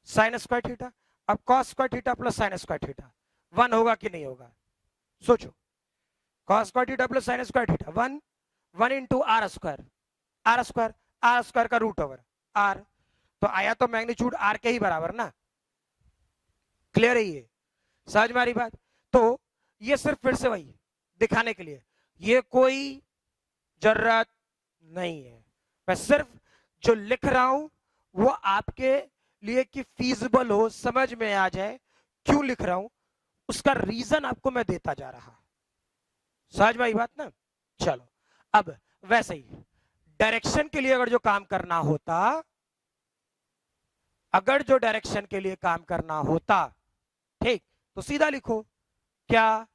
sine square theta, अब cos square theta plus sine square theta 1 होगा कि नहीं होगा, सोचो। Cos square theta plus sine square theta 1, 1 into R square, R square, R square का रूट ओवर आर, तो आया तो मैग्नीट्यूड आर के ही बराबर ना। क्लियर है ये, समझ में आ रही बात। तो ये सिर्फ फिर से वही दिखाने के लिए, ये कोई जरूरत नहीं है, मैं सिर्फ जो लिख रहा हूं वो आपके लिए कि फीजिबल हो, समझ में आ जाए क्यों लिख रहा हूं, उसका रीजन आपको मैं देता जा रहा। समझ में आई बात ना। चलो, अब वैसे ही डायरेक्शन के लिए अगर जो काम करना होता, अगर जो डायरेक्शन के लिए काम करना होता, ठीक, तो सीधा लिखो क्या,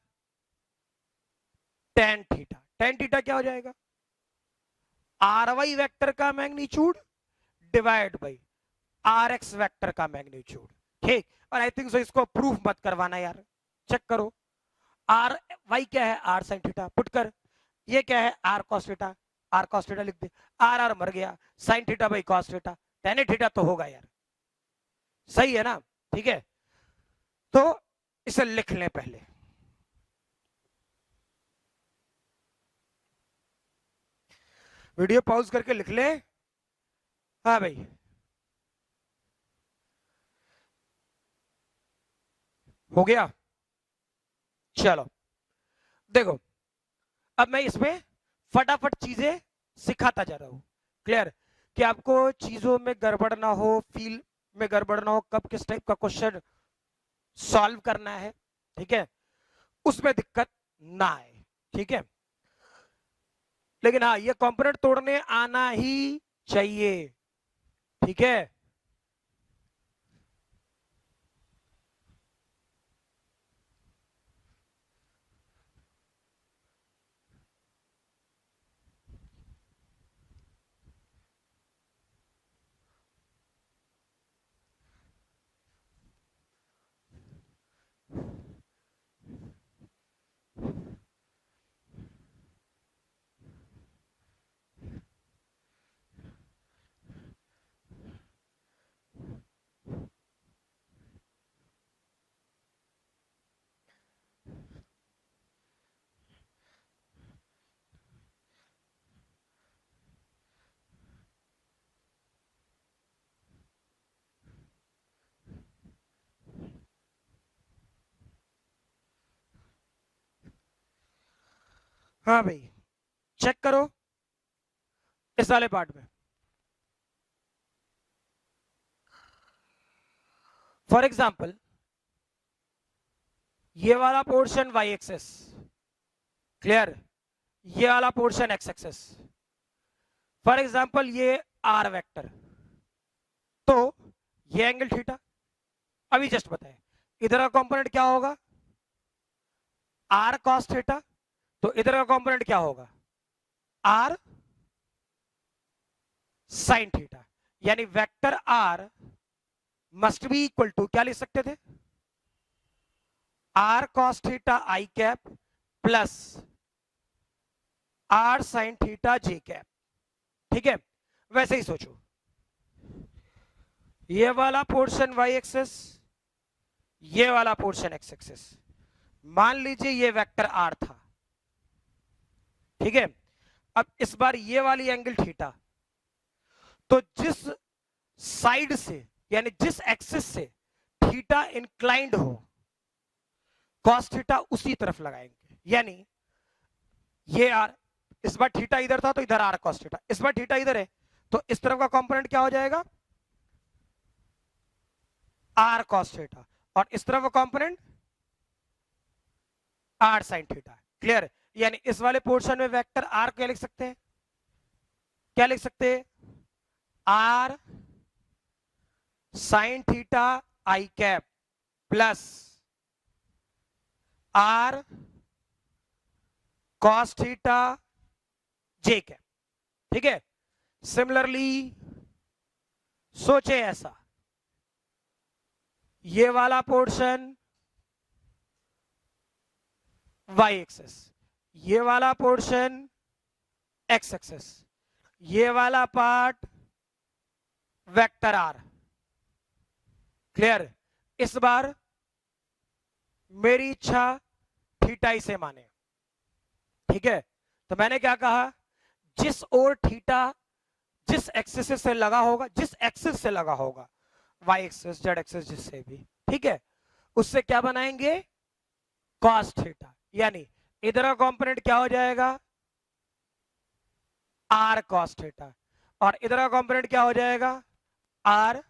टेन थीटा। टेन थीटा क्या हो जाएगा, आर वाई वेक्टर का magnitude divide by R X vector का मैग्नीट्यूड। ठीक, और आई थिंक सो इसको प्रूफ मत करवाना यार, चेक करो। आर वाई क्या है, आर साइन थीटा पुट कर, ये क्या है R cos theta, R cos theta लिख दे, आर आर मर गया, sine theta by cos theta, tan theta तो होगा यार, सही है ना। ठीक है, तो इसे लिख लें पहले, वीडियो पॉज करके लिख ले। हाँ भाई, हो गया। चलो देखो, अब मैं इसमें फटाफट चीजें सिखाता जा रहा हूं, क्लियर, कि आपको चीजों में गड़बड़ ना हो, फील में गड़बड़ ना हो, कब किस टाइप का क्वेश्चन सॉल्व करना है, ठीक है, उसमें दिक्कत ना आए। ठीक है, लेकिन हाँ ये कंपोनेंट तोड़ने आना ही चाहिए। ठीक है, हाँ भाई, चेक करो इस वाले पार्ट में। फॉर एग्जाम्पल ये वाला पोर्शन वाई एक्सेस, क्लियर, ये वाला portion X axis, for example ये आर वेक्टर, तो ये एंगल थीटा। अभी जस्ट बताए इधर का कंपोनेंट क्या होगा, आर कॉस थीटा, तो इधर का कंपोनेंट क्या होगा, आर साइन थीटा, यानी vector R must be equal to क्या लिख सकते थे, R cos theta I cap plus R sine theta J cap. ठीक है, वैसे ही सोचो, ये वाला पोर्शन वाई एक्सेस, ये वाला पोर्शन एक्स एक्सेस। मान लीजिए ये वेक्टर आर था, ठीक है। अब इस बार ये वाली एंगल थीटा, तो जिस साइड से यानी जिस एक्सिस से थीटा इंक्लाइंड हो कॉस थीटा उसी तरफ लगाएंगे। यानी ये आर, इस बार थीटा इधर था तो इधर आर कॉस थीटा, इस बार थीटा इधर है तो इस तरफ का कंपोनेंट क्या हो जाएगा, आर कॉस थीटा, और इस तरफ का component R sine theta. Clear? यानी इस वाले पोर्शन में वेक्टर आर क्या लिख सकते हैं, क्या लिख सकते हैं, R sine theta I cap plus R cos theta J cap. ठीक है, सिमिलरली सोचे ऐसा, ये वाला पोर्शन वाई एक्सेस, ये वाला पोर्शन एक्स एक्सेस, ये वाला पार्ट वेक्टर आर। क्लियर? इस बार मेरी इच्छा थीटा ही से माने। ठीक है, तो मैंने क्या कहा, जिस ओर थीटा जिस एक्सिस से लगा होगा, जिस एक्सिस से लगा होगा, वाई एक्सिस जेड एक्सिस जिससे भी, ठीक है, उससे क्या बनाएंगे, कॉस थीटा। यानी इधर का कंपोनेंट क्या हो जाएगा, आर कॉस थीटा, और इधर का कंपोनेंट क्या हो जाएगा, आर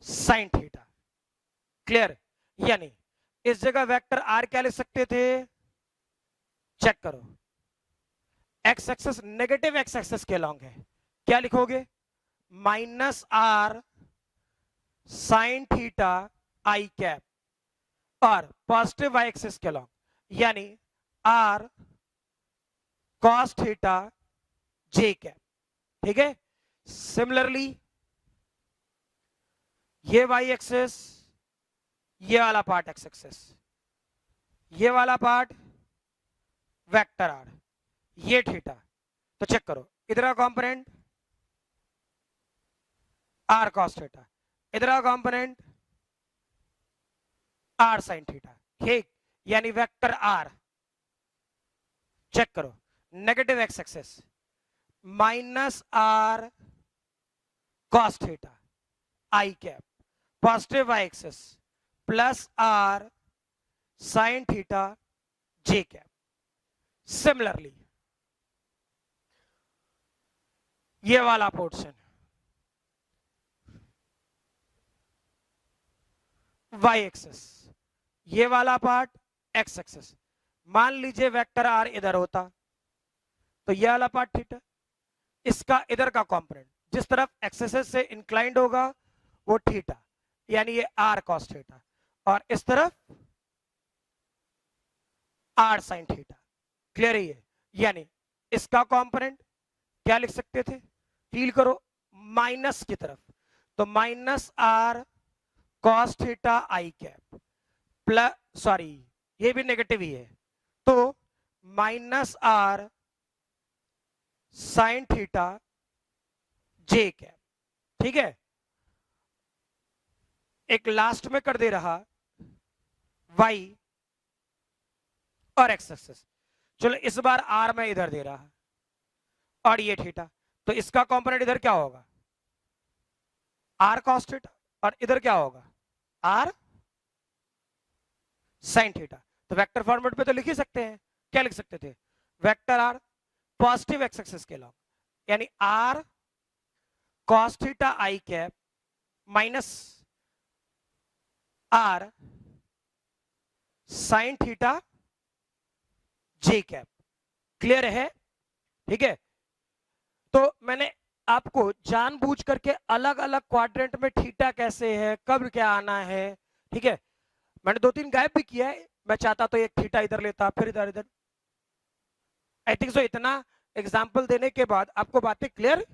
साइन थीटा। क्लियर? यानी इस जगह वेक्टर आर क्या लिख सकते थे, चेक करो, X axis negative X axis के लॉन्ग है, क्या लिखोगे, minus R sine theta I cap, और पॉजिटिव वाई एक्सिस के लॉन्ग यानी R cos theta J cap. ठीक है, सिमिलरली ये वाई एक्सिस, ये वाला पार्ट एक्स एक्सिस, ये वाला पार्ट वेक्टर आर, ये थीटा, तो चेक करो, इधर का कंपोनेंट आर कॉस थीटा, इधर का कंपोनेंट आर साइन थीटा। ठीक, यानी वेक्टर आर, चेक करो, negative X axis minus R cos theta I cap, positive Y axis plus R sine theta J cap. Similarly ये वाला पोर्शन वाई एक्सिस, ये वाला part x axis. मान लीजिए vector are इधर होता तो ये वाला पार्ट थीटा, इसका इधर का कंपोनेंट जिस तरफ एक्सिस से इंक्लाइंड होगा वो थीटा, यानी ये आर कॉस थीटा, और इस तरफ आर साइन थीटा। क्लियर है ये? यानी इसका कंपोनेंट क्या लिख सकते थे, फील करो, माइनस की तरफ, तो minus R cos theta I cap plus, sorry ये भी नेगेटिव ही है, तो minus R sine theta J cap. ठीक है, एक लास्ट में कर दे रहा वाई और एक्स एक्सिस। चलो इस बार आर में इधर दे रहा और ये थीटा, तो इसका कंपोनेंट इधर क्या होगा, आर कॉस थीटा, और इधर क्या होगा, आर साइन थीटा। तो वेक्टर फॉर्मेट पे तो लिख ही सकते हैं, क्या लिख सकते थे, vector R positive X axis के लॉन्ग, यानी R cos theta I cap minus R sine theta J cap. Clear है? ठीक है, तो मैंने आपको जानबूझ करके अलग अलग क्वाड्रेंट में थीटा कैसे है, कब क्या आना है, ठीक है, मैंने 2-3 गायब भी किया है। मैं चाहता तो एक थीटा इधर लेता, फिर इधर इधर। आई थिंक सो इतना एग्जाम्पल देने के बाद आपको बातें क्लियर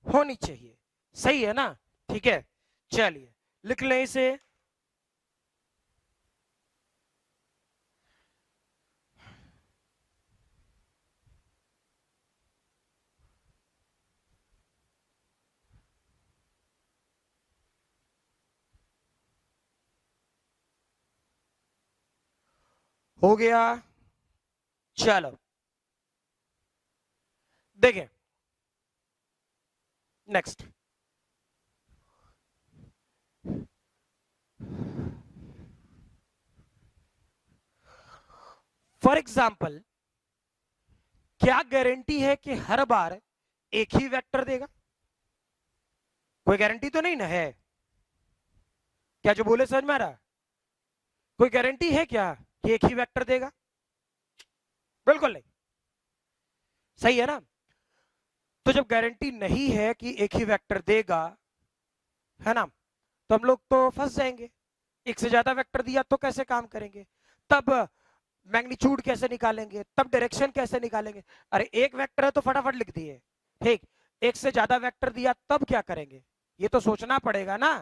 होनी चाहिए, सही है ना? ठीक है, चलिए लिख लें इसे। हो गया। चलो देखें नेक्स्ट। फॉर एग्जाम्पल, क्या गारंटी है कि हर बार एक ही वेक्टर देगा? कोई गारंटी तो नहीं ना है। क्या जो बोले समझ में आ रहा? कोई गारंटी है क्या कि एक ही वेक्टर देगा? बिल्कुल नहीं। सही है ना? तो जब गारंटी नहीं है कि एक ही वेक्टर देगा, है ना, तो हम लोग तो फंस जाएंगे। एक से ज्यादा वेक्टर दिया तो कैसे काम करेंगे? तब मैग्नीट्यूड कैसे निकालेंगे? तब डायरेक्शन कैसे निकालेंगे? अरे एक वेक्टर है तो फटाफट लिख दिए, ठीक। एक से ज्यादा वेक्टर दिया तब क्या करेंगे? ये तो सोचना पड़ेगा ना।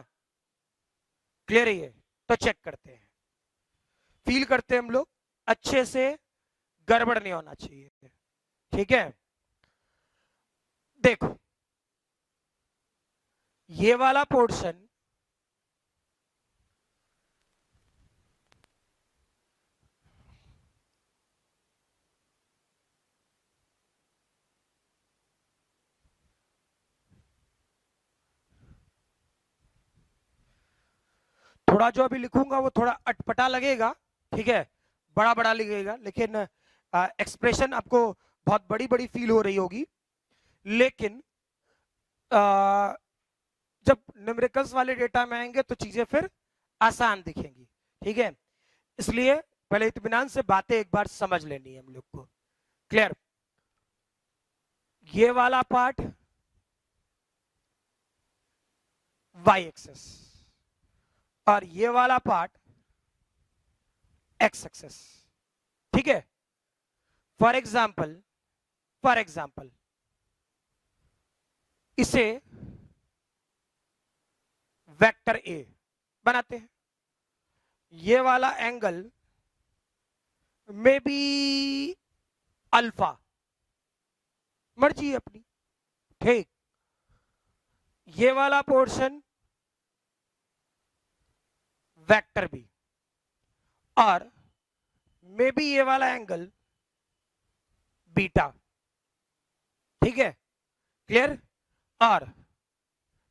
क्लियर है ये? तो चेक करते हैं, फील करते हैं हम लोग अच्छे से, गड़बड़ नहीं होना चाहिए। ठीक है, देखो ये वाला पोर्शन थोड़ा जो अभी लिखूंगा वो थोड़ा अटपटा लगेगा, ठीक है, बड़ा बड़ा लगेगा, लेकिन एक्सप्रेशन आपको बहुत बड़ी बड़ी फील हो रही होगी। लेकिन आ, जब न्यूमेरिकल्स वाले डेटा में आएंगे तो चीजें फिर आसान दिखेंगी। ठीक है, इसलिए पहले इत्मीनान से बातें एक बार समझ लेनी है हम लोग को। क्लियर? ये वाला पार्ट वाई एक्सेस और ये वाला पार्ट एक्स एक्सेस। ठीक है, फॉर एग्जाम्पल इसे वेक्टर ए बनाते हैं। ये वाला एंगल में भी अल्फा, मर्जी है अपनी, ठीक। ये वाला पोर्शन वेक्टर बी और मे बी ये वाला एंगल बीटा। ठीक है, क्लियर? और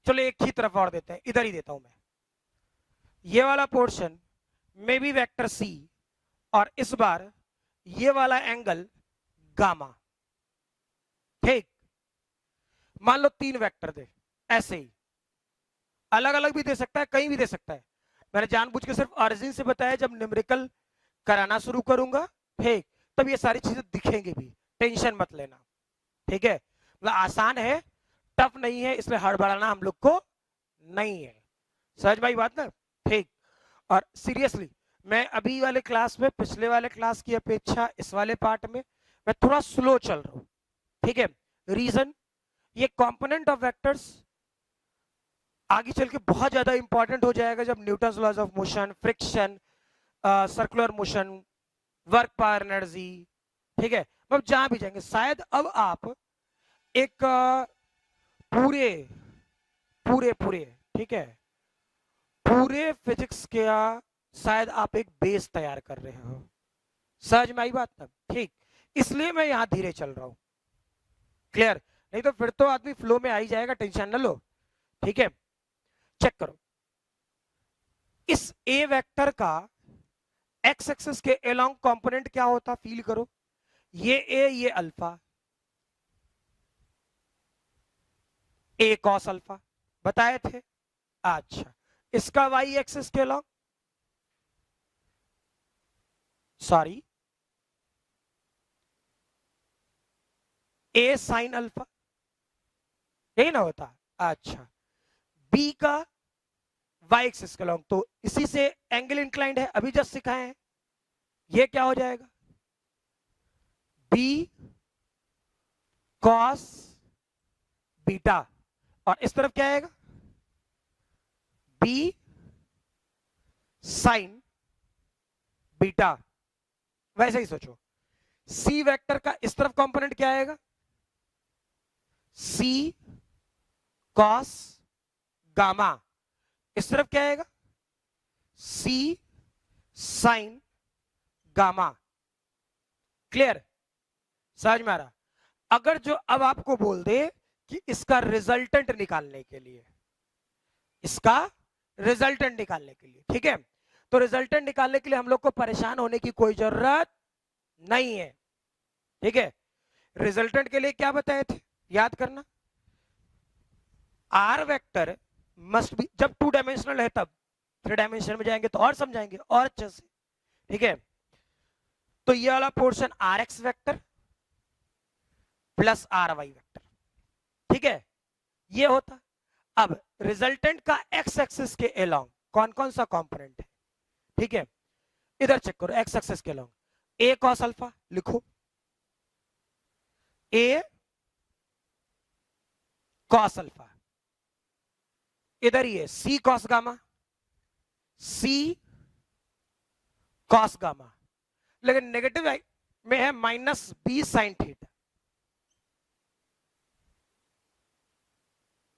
चलो एक ही तरफ और देते हैं, इधर ही देता हूं मैं। ये वाला पोर्शन में भी वेक्टर सी और इस बार ये वाला एंगल गामा। ठीक, मान लो 3 वेक्टर दे, ऐसे ही अलग अलग भी दे सकता है, कहीं भी दे सकता है। मैंने जानबूझ के सिर्फ ऑरिजिन से बताया, जब न्यूमेरिकल कराना शुरू करूंगा, ठीक, तब ये सारी चीजें दिखेंगी भी, टेंशन मत लेना। ठीक है, मतलब आसान है, टफ नहीं है, इसलिए हड़बड़ाना हम लोग को नहीं है। सहज भाई बात ना? ठीक। और सीरियसली मैं अभी वाले क्लास में पिछले वाले क्लास की अपेक्षा इस वाले पार्ट में मैं थोड़ा स्लो चल रहा हूं। ठीक है, रीजन ये कंपोनेंट ऑफ वेक्टर्स आगे चल के बहुत ज्यादा इंपॉर्टेंट हो जाएगा, जब Newton's laws of motion, friction, circular motion, work power energy, ठीक है, अब जहां भी जाएंगे शायद अब आप एक पूरे पूरे पूरे ठीक है, पूरे फिजिक्स का शायद आप एक बेस तैयार कर रहे हो। सहज में आई बात ना? ठीक, इसलिए मैं यहां धीरे चल रहा हूं। क्लियर? नहीं तो फिर तो आदमी फ्लो में आ ही जाएगा, टेंशन ना लो। ठीक है, चेक करो, इस ए वेक्टर का एक्स एक्सिस के अलोंग कंपोनेंट क्या होता, फील करो। ये ए, ये अल्फा, ए कॉस अल्फा बताए थे। अच्छा, इसका वाई एक्सिस के अलोंग, सॉरी, ए साइन अल्फा, यही ना होता? अच्छा, बी का वाई एक्सिस के अलोंग, तो इसी से एंगल इंक्लाइंड है, अभी जस्ट सिखाए हैं। ये क्या हो जाएगा? बी कॉस बीटा, और इस तरफ क्या आएगा? B sine beta. वैसे ही सोचो, सी वेक्टर का इस तरफ कंपोनेंट क्या आएगा? सी कॉस गामा। इस तरफ क्या आएगा? सी साइन गामा। क्लियर, समझ में आ रहा? अगर जो अब आपको बोल दे कि इसका रिजल्टेंट निकालने के लिए, इसका रिजल्टेंट निकालने के लिए, ठीक है, तो रिजल्टेंट निकालने के लिए हम लोग को परेशान होने की कोई जरूरत नहीं है, ठीक है। रिजल्टेंट के लिए क्या बताए थे, याद करना, आर वेक्टर मस्ट बी, जब 2 डायमेंशनल है तब, 3 डायमेंशन में जाएंगे तो और समझाएंगे और अच्छे से, ठीक है। तो ये वाला portion R X vector plus R Y vector, ठीक है, ये होता। अब रिजल्टेंट का एक्स एक्सिस के अलोंग कौन कौन सा कंपोनेंट है, ठीक है, इधर चेक करो, एक्स एक्सिस के अलोंग ए कॉस अल्फा लिखो, ए कॉस अल्फा, इधर ये C cos gamma, C cos gamma, लेकिन नेगेटिव में है minus B sine theta,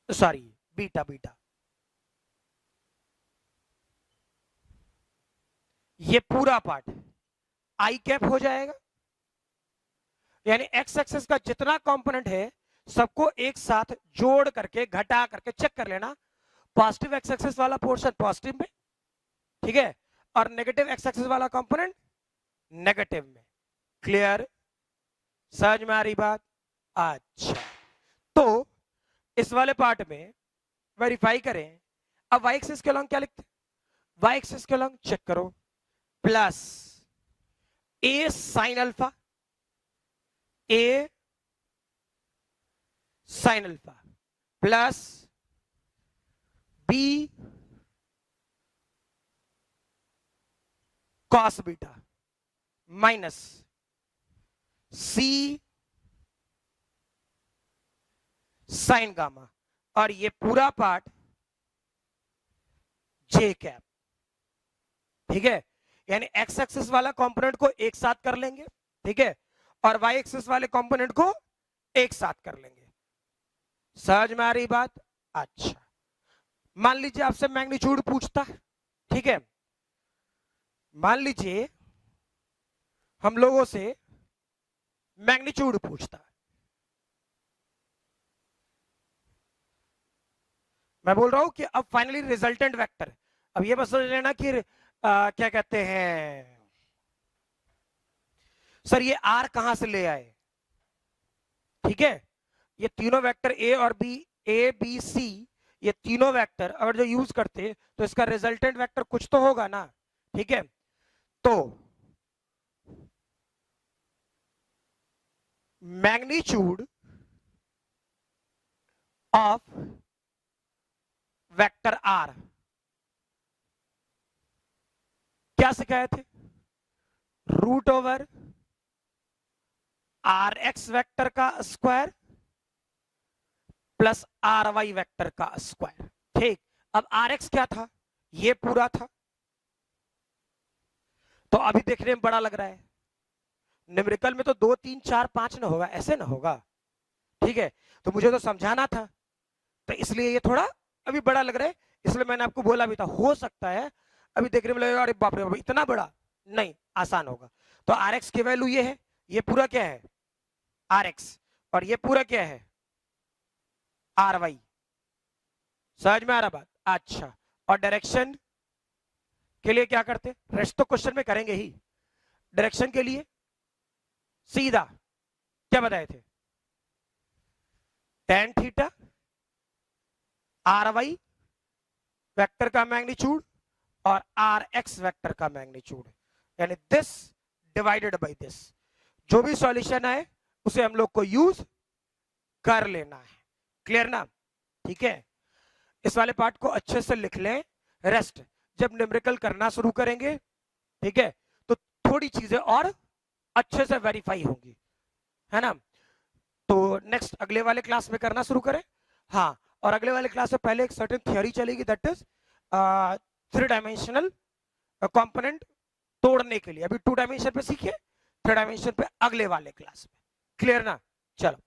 sorry beta, beta, ये पूरा पार्ट आई कैप हो जाएगा, यानी एक्स एक्सिस का जितना कंपोनेंट है सबको एक साथ जोड़ करके घटा करके चेक कर लेना, पॉजिटिव एक्स एक्सिस वाला पोर्शन पॉजिटिव में, ठीक है, और नेगेटिव एक्स एक्सिस वाला कंपोनेंट नेगेटिव में। क्लियर, समझ में आ रही बात? अच्छा, तो इस वाले पार्ट में वेरीफाई करें। अब वाई एक्सिस के अलोंग क्या लिखते हैं, वाई एक्सिस के अलोंग चेक करो, plus A sine alpha, A sine alpha plus B cos beta minus C sine gamma, और ये पूरा पार्ट जे कैप, ठीक है, यानी एक्स एक्सिस वाला कंपोनेंट को एक साथ कर लेंगे, ठीक है, और वाई एक्सिस वाले कंपोनेंट को एक साथ कर लेंगे। समझ में आ रही बात? अच्छा, मान लीजिए आपसे मैग्नीट्यूड पूछता है, ठीक है, मान लीजिए हम लोगों से मैग्नीट्यूड पूछता है, मैं बोल रहा हूं कि अब फाइनली रिजल्टेंट वेक्टर, अब ये बस समझ लेना कि क्या कहते हैं सर, ये आर कहां से ले आए, ठीक है, ये तीनों वेक्टर ए और बी, ए बी सी, ये तीनों वेक्टर अगर जो यूज करते तो इसका रिजल्टेंट वेक्टर कुछ तो होगा ना, ठीक है। तो मैग्नीट्यूड ऑफ वेक्टर आर क्या सिखाए थे, root over R X vector का square plus R Y vector का स्क्वायर, ठीक। अब आर एक्स क्या था, ये पूरा था, तो अभी देखने में बड़ा लग रहा है, न्यूमेरिकल में तो 2 3 4 5 ना होगा, ऐसे ना होगा, ठीक है, तो मुझे तो समझाना था, तो इसलिए ये थोड़ा अभी बड़ा लग रहा है, इसलिए मैंने आपको बोला भी था, हो सकता है अभी देखने में लगेगा अरे बाप रे बाप इतना बड़ा, नहीं, आसान होगा। तो आर एक्स की वैल्यू ये है, ये पूरा क्या है आर एक्स, और ये पूरा क्या है आर वाई। समझ में आ रहा बात? अच्छा, और डायरेक्शन के लिए क्या करते, रेस्ट तो क्वेश्चन में करेंगे ही, डायरेक्शन के लिए सीधा क्या बताए थे, tan theta R Y vector का मैग्नीट्यूड और आर एक्स वेक्टर का मैग्नीट्यूड, यानी दिस डिवाइडेड बाय दिस, जो भी सॉल्यूशन है उसे हम लोग को यूज कर लेना है। क्लियर ना? ठीक है, इस वाले पार्ट को अच्छे से लिख लें, रेस्ट जब न्यूमेरिकल करना शुरू करेंगे, ठीक है, तो थोड़ी चीजें और अच्छे से वेरीफाई होंगी, है ना। तो नेक्स्ट अगले वाले क्लास में करना शुरू करें। हाँ, और अगले वाले क्लास में पहले एक सर्टेन थियोरी चलेगी, दैट इज 3 डायमेंशनल कंपोनेंट तोड़ने के लिए। अभी 2 डायमेंशन पे सीखिए, 3 डायमेंशन पे अगले वाले क्लास में। क्लियर ना? चलो।